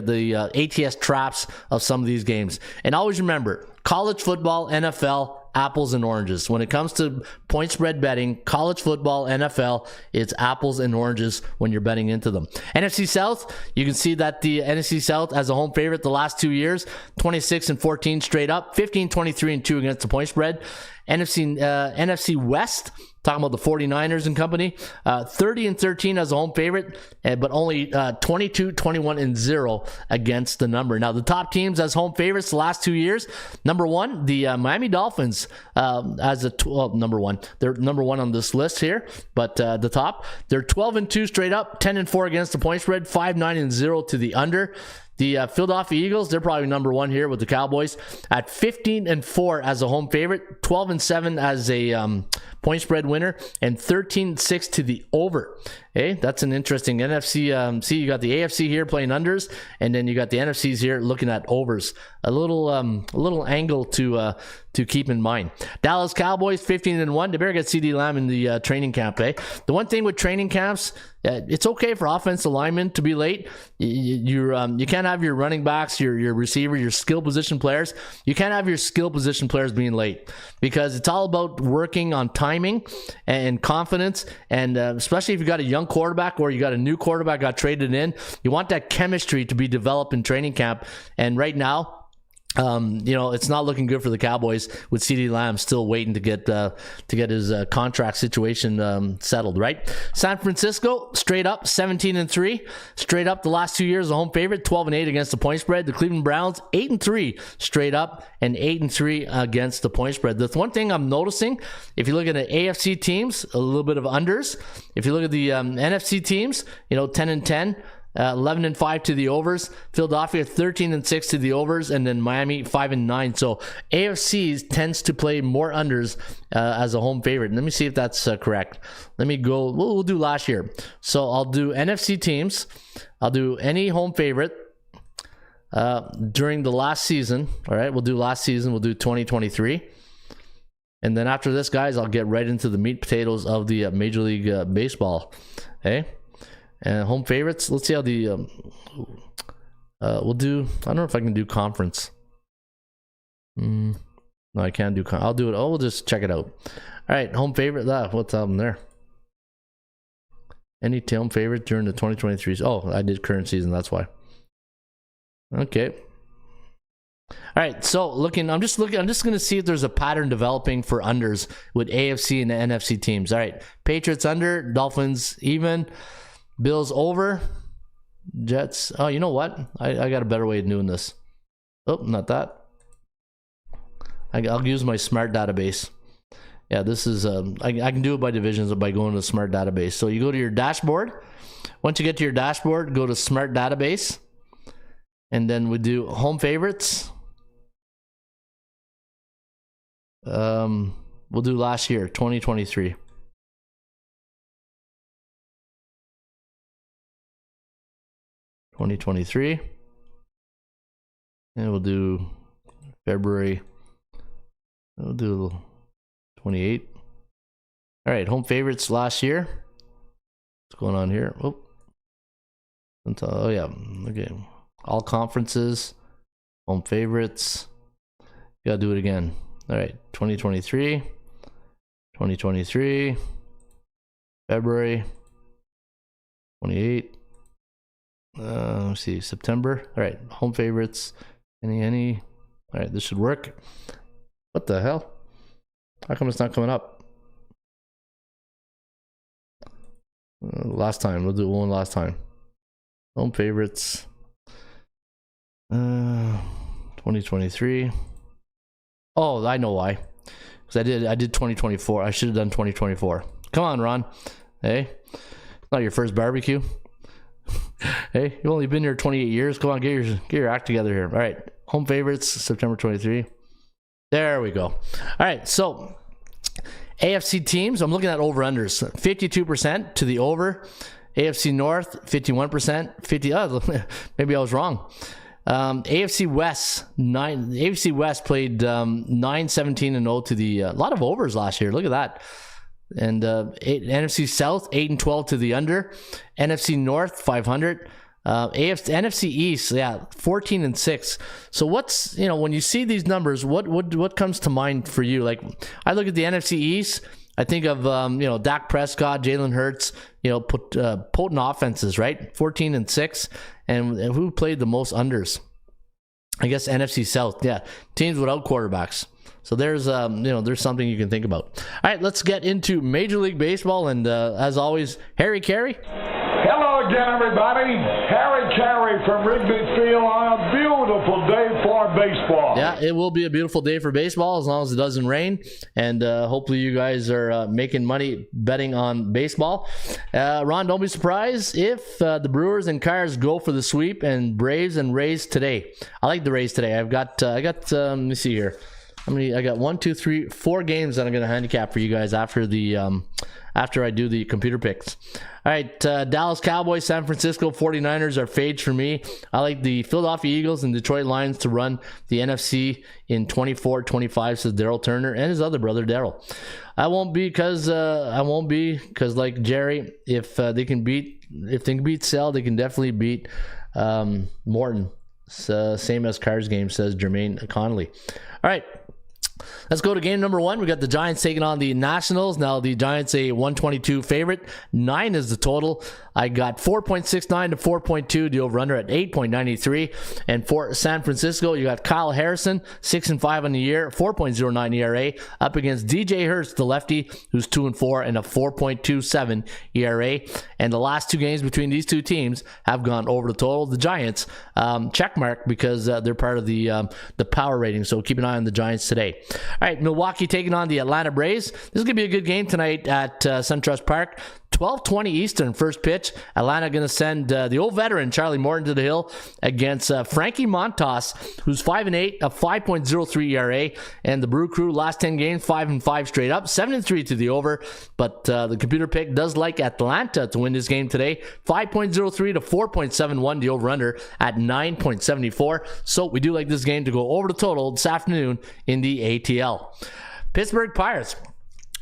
ATS traps of some of these games. And always remember, college football, NFL, apples and oranges. When it comes to point spread betting, college football, NFL, it's apples and oranges when you're betting into them. NFC South, you can see that the NFC South as a home favorite the last 2 years, 26-14 straight up, 15-23-2 against the point spread. NFC West, talking about the 49ers and company, 30-13 as a home favorite, but only 22-21-0 against the number. Now, the top teams as home favorites the last 2 years, number one, the Miami Dolphins number one. They're number one on this list here, but the top, they're 12-2 straight up, 10-4 against the point spread, 5-9-0 to the under. The Philadelphia Eagles, they're probably number one here with the Cowboys at 15-4 as a home favorite, 12-7 as a point spread winner, and 13-6 to the over. Hey, that's an interesting NFC. See, you got the AFC here playing unders, and then you got the NFCs here looking at overs. A little angle to keep in mind. Dallas Cowboys 15-1. They better get CD Lamb in the training camp. The one thing with training camps, it's okay for offensive linemen to be late. You can't have your running backs, your receiver, your skill position players. You can't have your skill position players being late, because it's all about working on timing and confidence, and especially if you got a young quarterback or you got a new quarterback got traded in, you want that chemistry to be developed in training camp. And right now, it's not looking good for the Cowboys with CD Lamb still waiting to get his contract situation settled, right? San Francisco straight up 17-3, straight up the last 2 years a home favorite, 12-8 against the point spread. The Cleveland Browns 8-3 straight up and 8-3 against the point spread. The one thing I'm noticing, if you look at the AFC teams, a little bit of unders. If you look at the NFC teams, 10-10. 11-5 to the overs. Philadelphia 13-6 to the overs, and then Miami 5-9. So AFC tends to play more unders as a home favorite. Let me see if that's correct. Let me go. We'll do last year. So I'll do NFC teams. I'll do any home favorite during the last season. All right, we'll do last season. We'll do 2023. And then after this, guys, I'll get right into the meat potatoes of the Major League Baseball. Okay. And home favorites, let's see how the we'll do. I don't know if I can do conference. No, I can't do. I'll do it. Oh, we'll just check it out. All right, home favorite. What's up there? Any home favorite during the 2023? Oh, I did current season. That's why. Okay. All right. So I'm just going to see if there's a pattern developing for unders with AFC and the NFC teams. All right, Patriots under, Dolphins even. Bills over, Jets. Oh, you know what? I got a better way of doing this. Oh, not that. I'll use my smart database. Yeah, this is, I can do it by divisions by going to the smart database. So you go to your dashboard. Once you get to your dashboard, go to smart database. And then we do home favorites. We'll do last year, 2023. And we'll do February. We'll do 28. All right, home favorites last year. What's going on here? Oh yeah, okay. All conferences, home favorites. Gotta do it again. All right, 2023, February. 28. Let's see, September. All right, home favorites. Any. All right, this should work. What the hell? How come it's not coming up? Last time. We'll do one last time. Home favorites. 2023. Oh, I know why. Because I did 2024. I should have done 2024. Come on, Ron. Hey, it's not your first barbecue. Hey, you've only been here 28 years. Come on, get your act together here. All right, home favorites, September 23. There we go. All right, so AFC teams, I'm looking at over-unders. 52% to the over. AFC North, 51%. Maybe I was wrong. AFC West, AFC West played 9-17-0 to the a lot of overs last year. Look at that. And NFC South 8-12 to the under. NFC North 500. NFC East 14-6. So what's, when you see these numbers, what comes to mind for you? Like, I look at the NFC East, I think of Dak Prescott, Jalen Hurts, potent offenses, right? 14-6, and who played the most unders? I guess NFC South, teams without quarterbacks. So there's something you can think about. All right, let's get into Major League Baseball, and as always, Harry Carey. Hello again, everybody. Harry Carey from Wrigley Field on a beautiful day for baseball. Yeah, it will be a beautiful day for baseball as long as it doesn't rain, and hopefully you guys are making money betting on baseball. Ron, don't be surprised if the Brewers and Cars go for the sweep and Braves and Rays today. I like the Rays today. I got let me see here. How many? I got 1, 2, 3, 4 games that I'm going to handicap for you guys after I do the computer picks. All right, Dallas Cowboys, San Francisco 49ers are fades for me. I like the Philadelphia Eagles and Detroit Lions to run the NFC in 24-25, says Daryl Turner and his other brother Daryl. I won't be because like Jerry, if they can beat Sell, they can definitely beat Morton. Same as Cars game, says Jermaine Connolly. All right. Let's go to game number 1. We got the Giants taking on the Nationals. Now the Giants a 122 favorite. 9 is the total. I got 4.69 to 4.2. The over-under at 8.93. And for San Francisco, you got Kyle Harrison, 6-5 on the year, 4.09 ERA, up against DJ Hurts, the lefty, who's 2-4 and a 4.27 ERA. And the last 2 games between these two teams have gone over the total. The Giants check mark because they're part of the power rating. So keep an eye on the Giants today. All right, Milwaukee taking on the Atlanta Braves. This is going to be a good game tonight at SunTrust Park. 12:20 Eastern, first pitch. Atlanta going to send the old veteran Charlie Morton to the hill against Frankie Montas, who's 5-8, a 5.03 ERA, and the Brew Crew last 10 games 5-5 straight up, 7-3 to the over. But the computer pick does like Atlanta to win this game today, 5.03 to 4.71. The over/under at 9.74. So we do like this game to go over the total this afternoon in the ATL. Pittsburgh Pirates.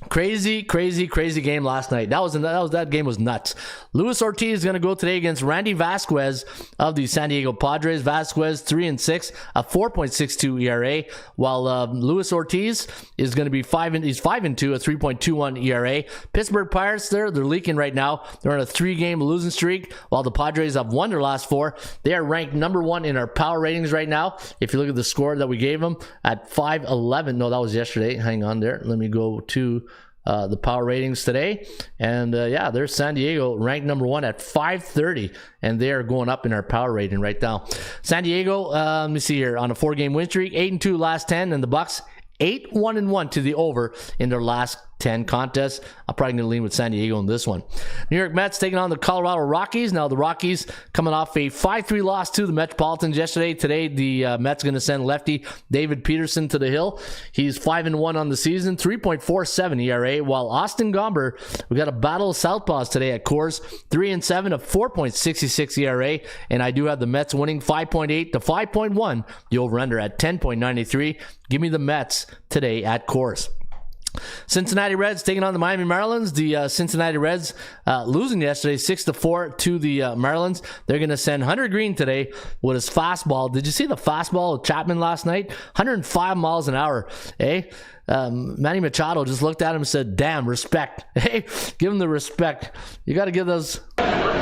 Crazy game last night. That game was nuts. Luis Ortiz is going to go today against Randy Vasquez of the San Diego Padres. Vasquez 3-6, a 4.62 ERA, while Luis Ortiz is going to be he's 5-2, a 3.21 ERA. Pittsburgh Pirates, they're leaking right now. They're on a 3-game losing streak, while the Padres have won their last 4. They are ranked number 1 in our power ratings right now. If you look at the score that we gave them at 5-11, no, that was yesterday. Hang on there. Let me go to the power ratings today, and there's San Diego ranked number 1 at 530, and they are going up in our power rating right now. San Diego, let me see here, on a 4-game win streak, 8-2 last 10, and the Bucks 8-1-1 to the over in their last 10 contests. I'm probably going to lean with San Diego in this one. New York Mets taking on the Colorado Rockies. Now the Rockies coming off a 5-3 loss to the Metropolitans yesterday. Today the Mets going to send lefty David Peterson to the hill. He's 5-1 on the season, 3.47 ERA, while Austin Gomber, we got a battle of southpaws today at Coors, 3-7, a 4.66 ERA, and I do have the Mets winning 5.8 to 5.1, the over-under at 10.93. Give me the Mets today at Coors. Cincinnati Reds taking on the Miami Marlins. The Cincinnati Reds losing yesterday 6-4 to the Marlins. They're going to send Hunter Green today with his fastball. Did you see the fastball of Chapman last night? 105 miles an hour. Manny Machado just looked at him and said, damn, respect. Hey, give him the respect. You got to give those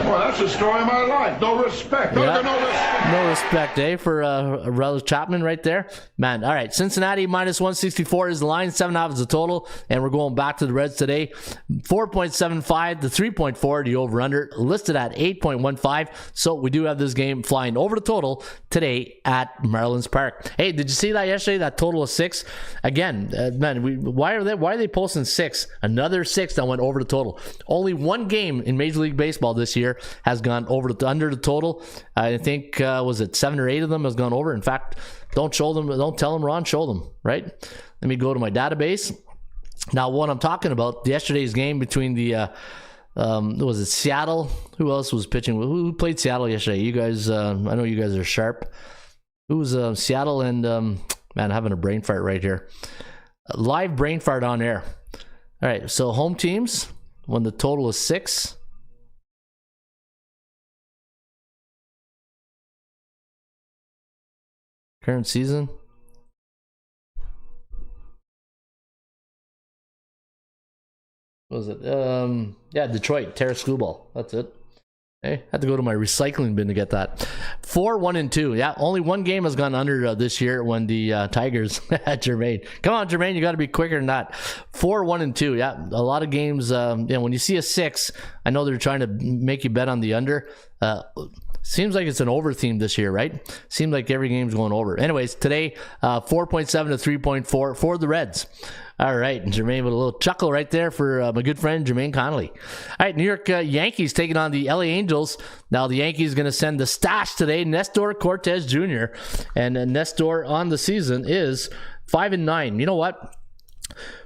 Boy, that's the story of my life. No respect. No respect. No respect, for Rellis Chapman right there. Man, all right. Cincinnati minus 164 is the line. 7.5 is the total. And we're going back to the Reds today. 4.75 to 3.4, the over-under, listed at 8.15. So we do have this game flying over the total today at Marlins Park. Hey, did you see that yesterday? That total of 6? Again, man, why are they posting 6? Another 6 that went over the total. Only one game in Major League Baseball this year has gone under the total. I think was it 7 or 8 of them has gone over. In fact, don't tell them, Ron, show them, right? Let me go to my database. Now, what I'm talking about, yesterday's game between the was it Seattle? Who else was pitching? Who played Seattle yesterday? You guys, I know you guys are sharp. Who was Seattle and man, having a brain fart right here. Live brain fart on air. All right, so home teams when the total is 6. Current season. What was it? Detroit, Terrace Screwball. That's it. Hey, had to go to my recycling bin to get that. 4-1-2. Yeah, only one game has gone under this year when the Tigers had Jermaine. Come on, Jermaine, you got to be quicker than that. 4-1-2. Yeah, a lot of games. When you see a 6, I know they're trying to make you bet on the under. Seems like it's an over theme this year, right? Seems like every game's going over. Anyways, today, 4.7 to 3.4 for the Reds. All right, and Jermaine with a little chuckle right there for my good friend Jermaine Connolly. All right, New York Yankees taking on the LA Angels. Now the Yankees going to send the stash today, Nestor Cortez Jr. And Nestor on the season is 5-9. You know what?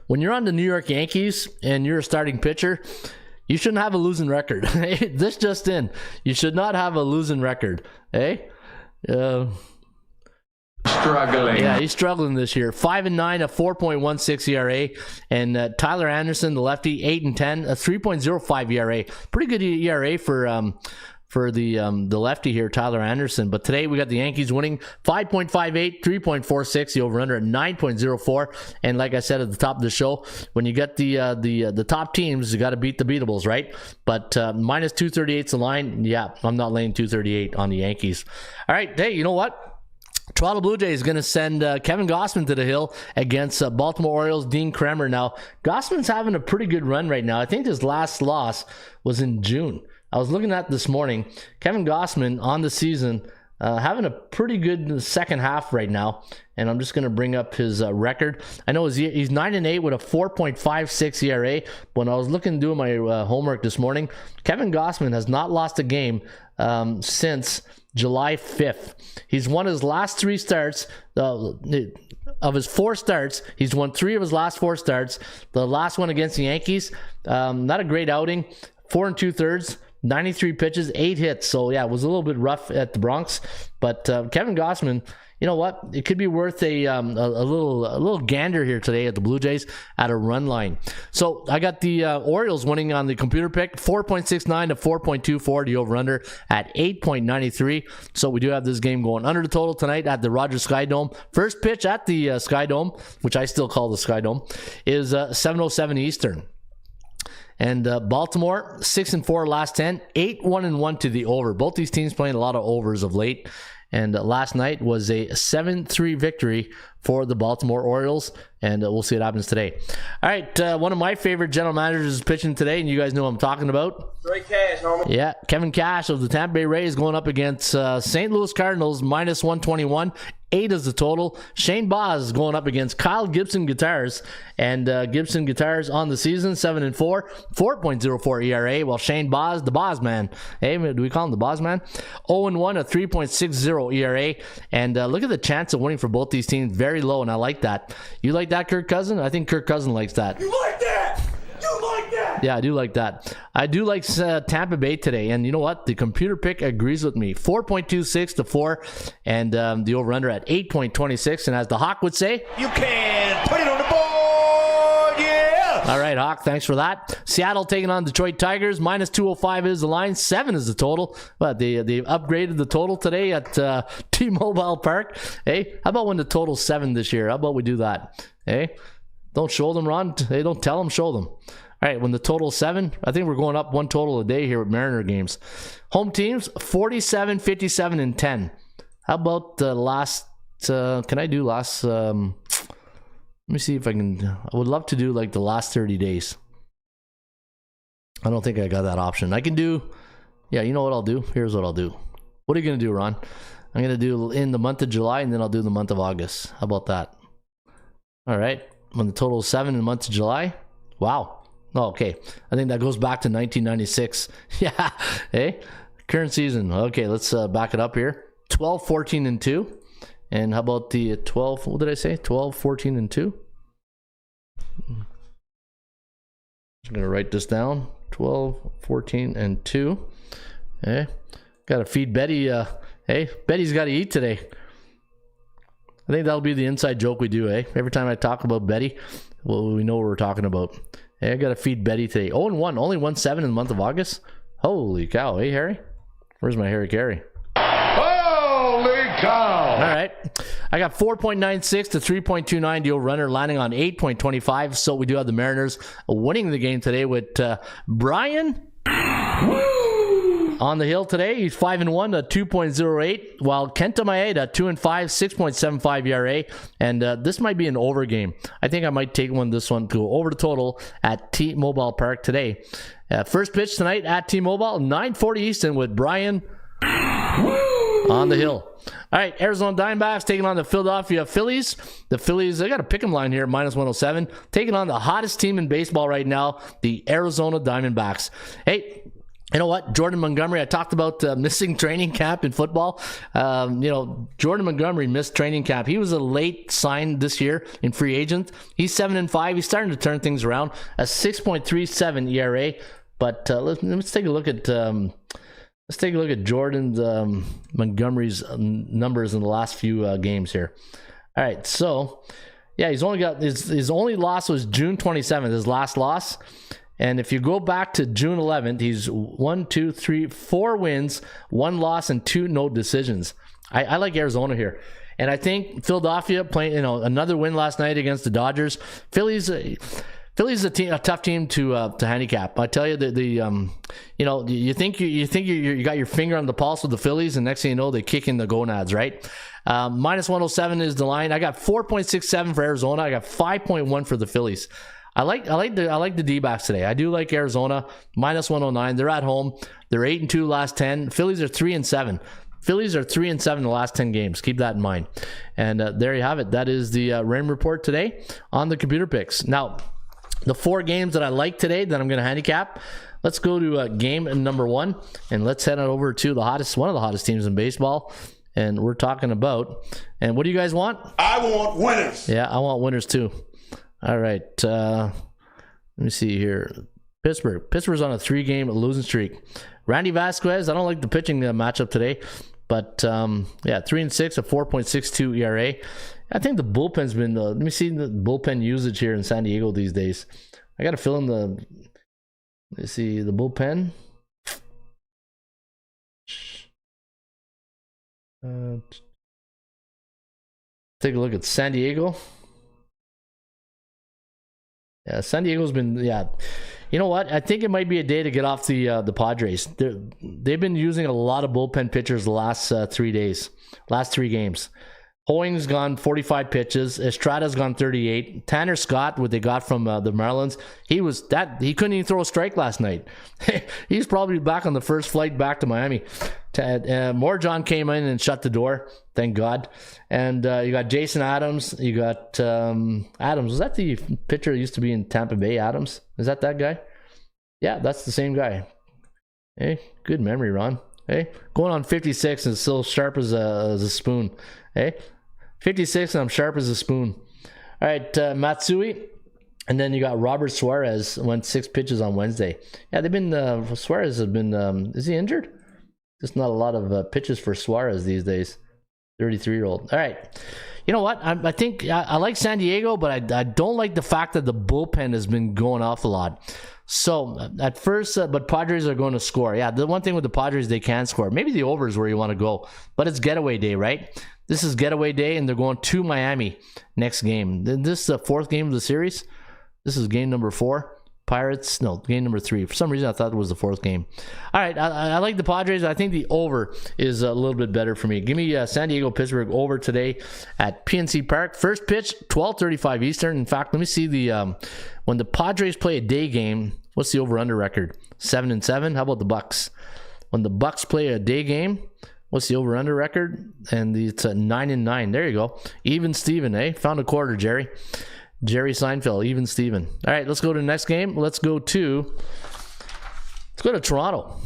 When you're on the New York Yankees and you're a starting pitcher, you shouldn't have a losing record. This just in. You should not have a losing record. Struggling. Yeah, he's struggling this year. 5-9, a 4.16 ERA, and Tyler Anderson, the lefty, 8-10, a 3.05 ERA. Pretty good ERA for the lefty here, Tyler Anderson. But today we got the Yankees winning 5.58, 3.46, the over/under at 9.04. And like I said at the top of the show, when you get the top teams, you got to beat the beatables, right? But minus 238 is the line. Yeah, I'm not laying 238 on the Yankees. All right, hey, you know what? Toronto Blue Jays is going to send Kevin Gausman to the hill against Baltimore Orioles' Dean Kremer. Now, Gausman's having a pretty good run right now. I think his last loss was in June. I was looking at this morning. Kevin Gausman on the season having a pretty good second half right now. And I'm just going to bring up his record. I know he's 9-8 with a 4.56 ERA. When I was doing my homework this morning, Kevin Gausman has not lost a game since July 5th. He's won his last 3 starts. Of his 4 starts, he's won 3 of his last 4 starts. The last one against the Yankees, not a great outing. 4 2/3, 93 pitches, 8 hits. So yeah, it was a little bit rough at the Bronx. But Kevin Gausman, you know what? It could be worth a little gander here today at the Blue Jays at a run line. So I got the Orioles winning on the computer pick, 4.69 to 4.24, the over/under at 8.93. So we do have this game going under the total tonight at the Rogers Sky Dome. First pitch at the Sky Dome, which I still call the Sky Dome, is 7:07 Eastern. And Baltimore, 6-4 last 10, 8-1-1 to the over. Both these teams playing a lot of overs of late. And last night was a 7-3 victory for the Baltimore Orioles, and we'll see what happens today. All right, one of my favorite general managers is pitching today, and you guys know what I'm talking about. Great cash, homie. Yeah, Kevin Cash of the Tampa Bay Rays going up against St. Louis Cardinals, minus 121. 8 is the total. Shane Baz going up against Kyle Gibson Guitars, and Gibson Guitars on the season, 7-4, 4.04 ERA, while Shane Baz, the Baz man, hey, do we call him the Baz man? 0-1, a 3.60 ERA, and look at the chance of winning for both these teams, very low, and I like that. You like that, Kirk Cousin? I think Kirk Cousin likes that. You like that? You like that? Yeah, I do like that. I do like Tampa Bay today, and you know what? The computer pick agrees with me. 4.26 to 4, and the over-under at 8.26, and as the Hawk would say, You can put it on the board, yeah! all right, Hawk, thanks for that. Seattle taking on Detroit Tigers. Minus 205 is the line. 7 is the total. But they've upgraded the total today at T-Mobile Park. Hey, how about when the total's 7 this year? How about we do that? Hey, don't show them, Ron. Hey, don't tell them, show them. All right, when the total is 7, I think we're going up one total a day here with Mariner games. Home teams, 47, 57, and 10. How about the last, can I do last, let me see if I can, I would love to do like the last 30 days. I don't think I got that option. I can do, yeah, you know what I'll do? Here's what I'll do. What are you going to do, Ron? I'm going to do in the month of July, and then I'll do the month of August. How about that? All right. When the total is 7 in the month of July. Wow. Oh, okay. I think that goes back to 1996. Yeah. Hey, current season. Okay, let's back it up here. 12, 14, and 2. And how about the 12? What did I say? 12, 14, and 2. I'm going to write this down. 12, 14, and 2. Okay. Got to feed Betty. Hey, Betty's got to eat today. I think that'll be the inside joke we do, eh? Every time I talk about Betty, well, we know what we're talking about. Hey, I got to feed Betty today. 0-1, only 1-7 in the month of August. Holy cow. Hey, Harry? Where's my Harry Carey? Holy cow! All right. I got 4.96 to 3.29 deal runner landing on 8.25. So we do have the Mariners winning the game today with Brian on the hill today. He's 5-1 at 2.08, while Kenta Maeda 2-5, 6.75 ERA. And this might be an over game. I think I might take this one to go over the total at T-Mobile Park today. First pitch tonight at T-Mobile, 9:40 Eastern with Brian on the hill. All right, Arizona Diamondbacks taking on the Philadelphia Phillies. The Phillies, I got a pick 'em line here, -107. Taking on the hottest team in baseball right now, the Arizona Diamondbacks. Hey, you know what? Jordan Montgomery, I talked about missing training camp in football. Jordan Montgomery missed training camp. He was a late sign this year in free agent. He's 7-5. He's starting to turn things around. A 6.37 ERA. But let's take a look at Jordan Montgomery's numbers in the last few games here. All right, so yeah, he's only got his only loss was June 27th, his last loss. And if you go back to June 11th, he's 4 wins, 1 loss, and 2 no decisions. I like Arizona here. And I think Philadelphia playing, another win last night against the Dodgers. Philly's a tough team to handicap. I tell you that you think you got your finger on the pulse with the Phillies, and next thing you know, they kick in the gonads, right? -107 is the line. I got 4.67 for Arizona. I got 5.1 for the Phillies. I like the D-backs today. I do like Arizona. -109. They're at home. They're 8-2 last 10. Phillies are 3-7. Phillies are 3-7 in the last 10 games. Keep that in mind. And there you have it. That is the Rain Report today on the computer picks. Now, the 4 games that I like today that I'm going to handicap. Let's go to game number 1, and let's head on over to one of the hottest teams in baseball. And we're talking about. And what do you guys want? I want winners. Yeah, I want winners too. All right, let me see here. Pittsburgh's on a 3-game losing streak. Randy Vasquez, I don't like the pitching matchup today, but 3-6, a 4.62 ERA. I think the bullpen's been, let me see the bullpen usage here in San Diego these days. I got to fill in let's see, the bullpen. Take a look at San Diego. Yeah, San Diego's been, You know what? I think it might be a day to get off the Padres. They've been using a lot of bullpen pitchers the last 3 games. Hoying's gone 45 pitches. Estrada's gone 38. Tanner Scott, what they got from the Marlins, he couldn't even throw a strike last night. He's probably back on the first flight back to Miami. Morjon came in and shut the door, thank God. And you got Jason Adams. You got Adams. Was that the pitcher that used to be in Tampa Bay? Adams? Is that guy? Yeah, that's the same guy. Hey, good memory, Ron. Hey, going on 56 and still sharp as a spoon. Hey, 56 and I'm sharp as a spoon. All right, Matsui. And then you got Robert Suarez, went 6 pitches on Wednesday. Yeah, they've been, Suarez has been, is he injured? Just not a lot of pitches for Suarez these days. 33-year-old. All right. You know what? I think I like San Diego, but I don't like the fact that the bullpen has been going off a lot. So at first, but Padres are going to score. Yeah, the one thing with the Padres, they can score. Maybe the over is where you want to go. But it's getaway day, right? This is getaway day, and they're going to Miami next game. This is the 4th game of the series. This is game number 4. Pirates. No, game number 3. For some reason, I thought it was the 4th game. All right, I like the Padres. I think the over is a little bit better for me. Give me San Diego Pittsburgh over today at PNC Park. First pitch, 12:35 Eastern. In fact, let me see the when the Padres play a day game. What's the over/under record? 7-7. How about the Bucks? When the Bucks play a day game, what's the over/under record? And it's 9-9. There you go. Even Steven, eh? Found a quarter, Jerry. Jerry Seinfeld, even Steven. All right, let's go to the next game. Let's go to Toronto,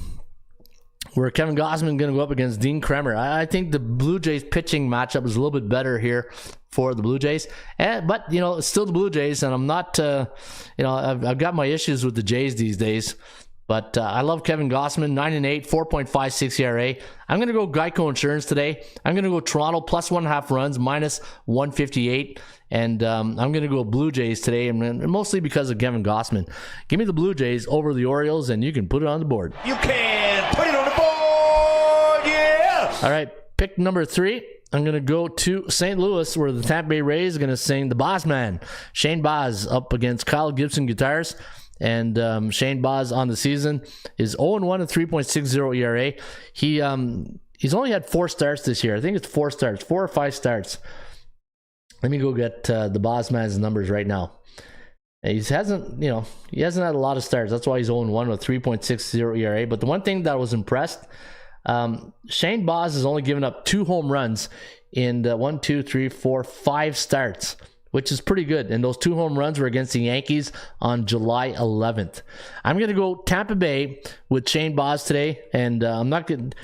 where Kevin Gausman going to go up against Dean Kremer. I think the Blue Jays pitching matchup is a little bit better here for the Blue Jays. But, it's still the Blue Jays, and I'm not, I've got my issues with the Jays these days. But I love Kevin Gausman, 9-8, 4.56 ERA. I'm going to go Geico Insurance today. I'm going to go Toronto plus 1.5 runs, minus 158. And I'm going to go Blue Jays today, and mostly because of Kevin Gausman. Give me the Blue Jays over the Orioles, and you can put it on the board. You can put it on the board, yeah! All right, pick number 3. I'm going to go to St. Louis, where the Tampa Bay Rays are going to sing the Boss Man. Shane Baz up against Kyle Gibson guitars. And Shane Baz on the season is 0-1 at 3.60 ERA. He's only had 4 starts this year. I think it's 4 starts, 4 or 5 starts. Let me go get the Bosman's numbers right now. He hasn't had a lot of starts. That's why he's 0-1 with 3.60 ERA. But the one thing that I was impressed, Shane Baz has only given up 2 home runs in 5 starts, which is pretty good. And those 2 home runs were against the Yankees on July 11th. I'm going to go Tampa Bay with Shane Baz today, and I'm not going to...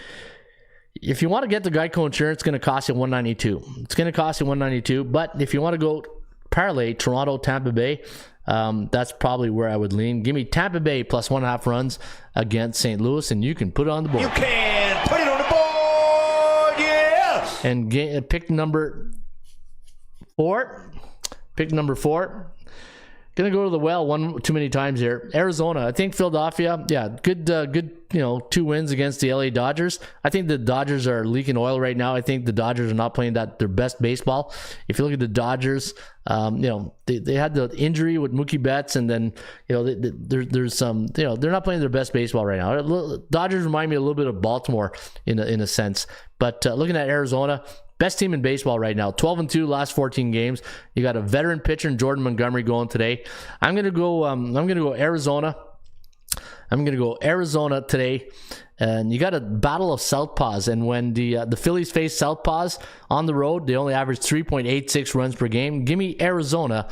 If you want to get the Geico Insurance, it's going to cost you $192. It's going to cost you $192, but if you want to go parlay Toronto, Tampa Bay, that's probably where I would lean. Give me Tampa Bay plus 1.5 runs against St. Louis, and you can put it on the board. You can put it on the board, yeah! And pick number 4. Pick number 4. Gonna go to the well one too many times here. Arizona. I think Philadelphia. Yeah, good. 2 wins against the LA Dodgers. I think the Dodgers are leaking oil right now. I think the Dodgers are not playing their best baseball. If you look at the Dodgers, they had the injury with Mookie Betts, and then there's some. They're not playing their best baseball right now. Dodgers remind me a little bit of Baltimore in a sense. But looking at Arizona. Best team in baseball right now. 12-2 last 14 games. You got a veteran pitcher in Jordan Montgomery going today. I'm gonna go Arizona. I'm going to go Arizona today. And you got a battle of southpaws. And when the Phillies face southpaws on the road, they only average 3.86 runs per game. Give me Arizona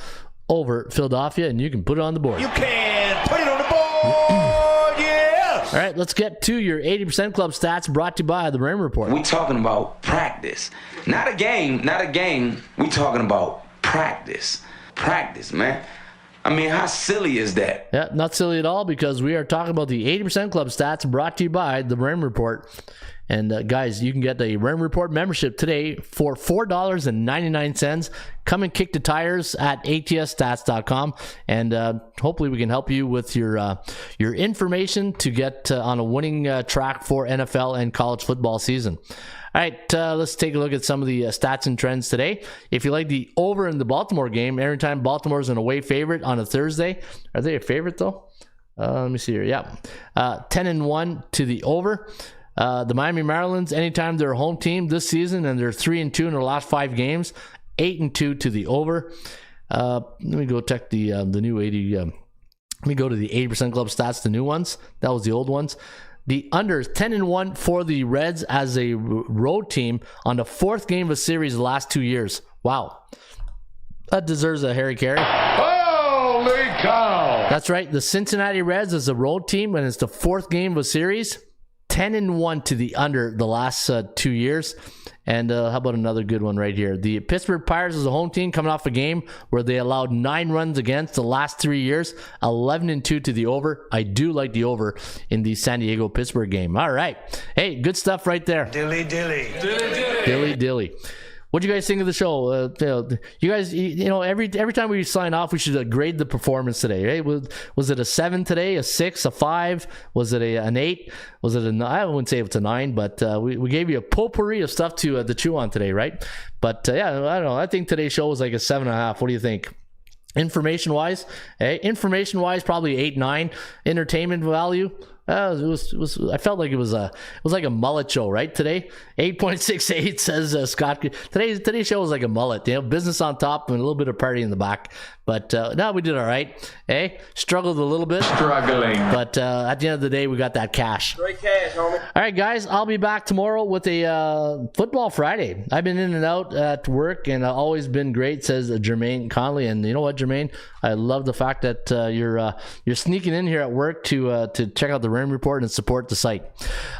over Philadelphia, and you can put it on the board. You can put it on the board, yeah! All right, let's get to your 80% Club stats brought to you by the Raymond Report. We talking about practice. Not a game. We talking about practice. Practice, man. I mean, how silly is that? Yeah, not silly at all, because we are talking about the 80% Club stats brought to you by the Raymond Report. And guys, you can get the Raymond Report membership today for $4.99. Come and kick the tires at atsstats.com, and hopefully we can help you with your information to get on a winning track for NFL and college football season. All right, let's take a look at some of the stats and trends today. If you like the over in the Baltimore game, every time Baltimore's an away favorite on a Thursday. Are they a favorite though? Let me see here. Yeah, 10-1 to the over. The Miami Marlins, anytime they're a home team this season, and they're 3-2 in their last 5 games, 8-2 to the over. Let me go check the new 80. Let me go to the 80% Club stats, the new ones. That was the old ones. The under is 10-1 for the Reds as a road team on the 4th game of a series the last 2 years. Wow. That deserves a Harry Carey. Holy cow! That's right. The Cincinnati Reds as a road team, and it's the 4th game of a series. 10-1 to the under the last 2 years. And how about another good one right here? The Pittsburgh Pirates as a home team coming off a game where they allowed 9 runs against the last 3 years. 11-2 to the over. I do like the over in the San Diego-Pittsburgh game. All right. Hey, good stuff right there. Dilly, dilly. Dilly, dilly. What do you guys think of the show? You guys, every time we sign off, we should grade the performance today, right? Was it a 7 today, a 6, a 5? Was it an 8? Was it I wouldn't say it's a 9, but we gave you a potpourri of stuff to chew on today, right? But yeah, I don't know. I think today's show was like a 7.5. What do you think? Information-wise, probably 8-9. Entertainment value, I felt like it was like a mullet show, right? Today, 8.68 says Scott. Today's show was like a mullet. Business on top and a little bit of party in the back. But no, we did all right. Struggled a little bit. Struggling. But at the end of the day, we got that cash. Great cash, homie. All right, guys, I'll be back tomorrow with a football Friday. I've been in and out at work, and always been great, says Jermaine Conley. And you know what, Jermaine? I love the fact that you're sneaking in here at work to check out the Ram Report and support the site.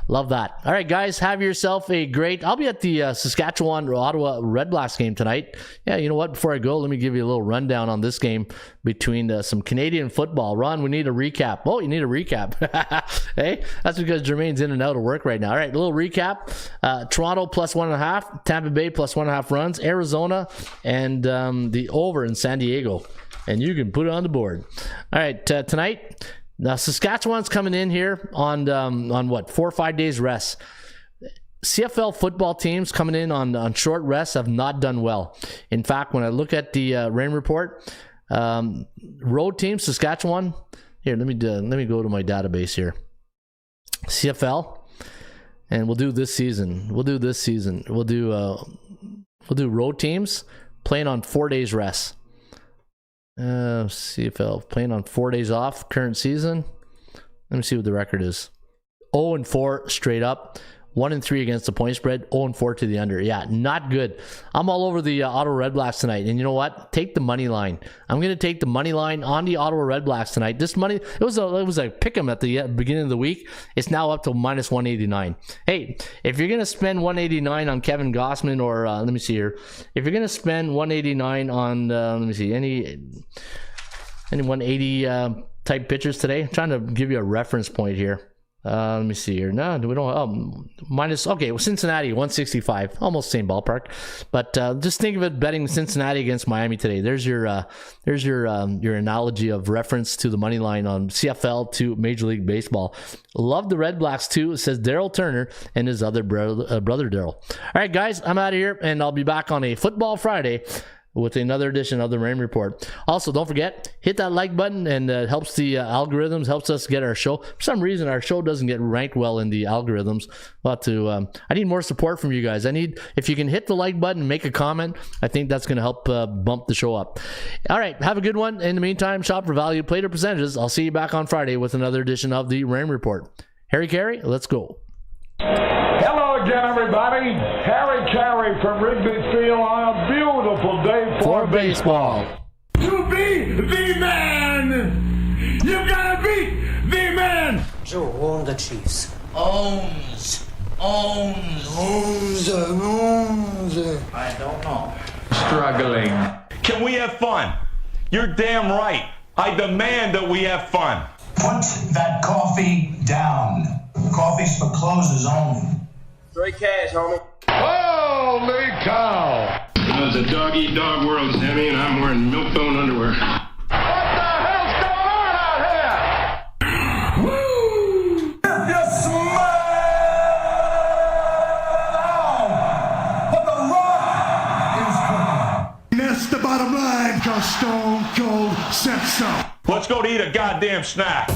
Love that. All right, guys, have yourself a great. I'll be at the Saskatchewan-Ottawa Red Blacks game tonight. Yeah, you know what? Before I go, let me give you a little rundown on this game between some Canadian football. Ron, we need a recap. Oh, you need a recap. Hey, that's because Jermaine's in and out of work right now. All right, a little recap. Toronto plus 1.5, Tampa Bay plus 1.5 runs, Arizona, and the over in San Diego. And you can put it on the board. All right, tonight, now Saskatchewan's coming in here on what, 4 or 5 days rest. CFL football teams coming in on short rests have not done well. In fact, when I look at the rain report, road teams, Saskatchewan. Here, let me go to my database here. CFL, and we'll do this season. We'll do road teams playing on 4 days rest. CFL playing on 4 days off current season. Let me see what the record is. 0-4 straight up. 1-3 against the point spread, 0-4 to the under. Yeah, not good. I'm all over the Ottawa Red Blacks tonight. And you know what? Take the money line. I'm going to take the money line on the Ottawa Red Blacks tonight. This money, it was a pick 'em at the beginning of the week. It's now up to minus 189. Hey, if you're going to spend 189 on Kevin Gossman or, let me see here. If you're going to spend 189 on, let me see, any 180 type pitchers today, I'm trying to give you a reference point here. Let me see here. No, we don't. Cincinnati 165, almost same ballpark. But just think of it betting Cincinnati against Miami today. There's your analogy of reference to the money line on CFL to Major League Baseball. Love the Red Blacks too, says Daryl Turner and his other brother Daryl. All right, guys, I'm out of here, and I'll be back on a Football Friday with another edition of the Rain Report. Also, don't forget, hit that like button, and it helps the algorithms, helps us get our show. For some reason, our show doesn't get ranked well in the algorithms. I need more support from you guys. If you can hit the like button and make a comment, I think that's going to help bump the show up. All right, have a good one. In the meantime, shop for value, play to percentages. I'll see you back on Friday with another edition of the Rain Report. Harry Carey, let's go. Hello again, everybody. Harry Carey from Wrigley Field on a beautiful day for baseball. To be the man, you gotta be the man. Joe owned the Chiefs. Owns. I don't know. Struggling. Can we have fun? You're damn right. I demand that we have fun. Put that coffee down. Coffee's for closers only. Straight cash, homie. Holy cow! It's a dog-eat-dog world, Sammy, and I'm wearing milk-bone underwear. What the hell's going on out here? Woo! If you smile, but the Rock is coming. That's the bottom line, 'cause Stone Cold said so. Let's go to eat a goddamn snack.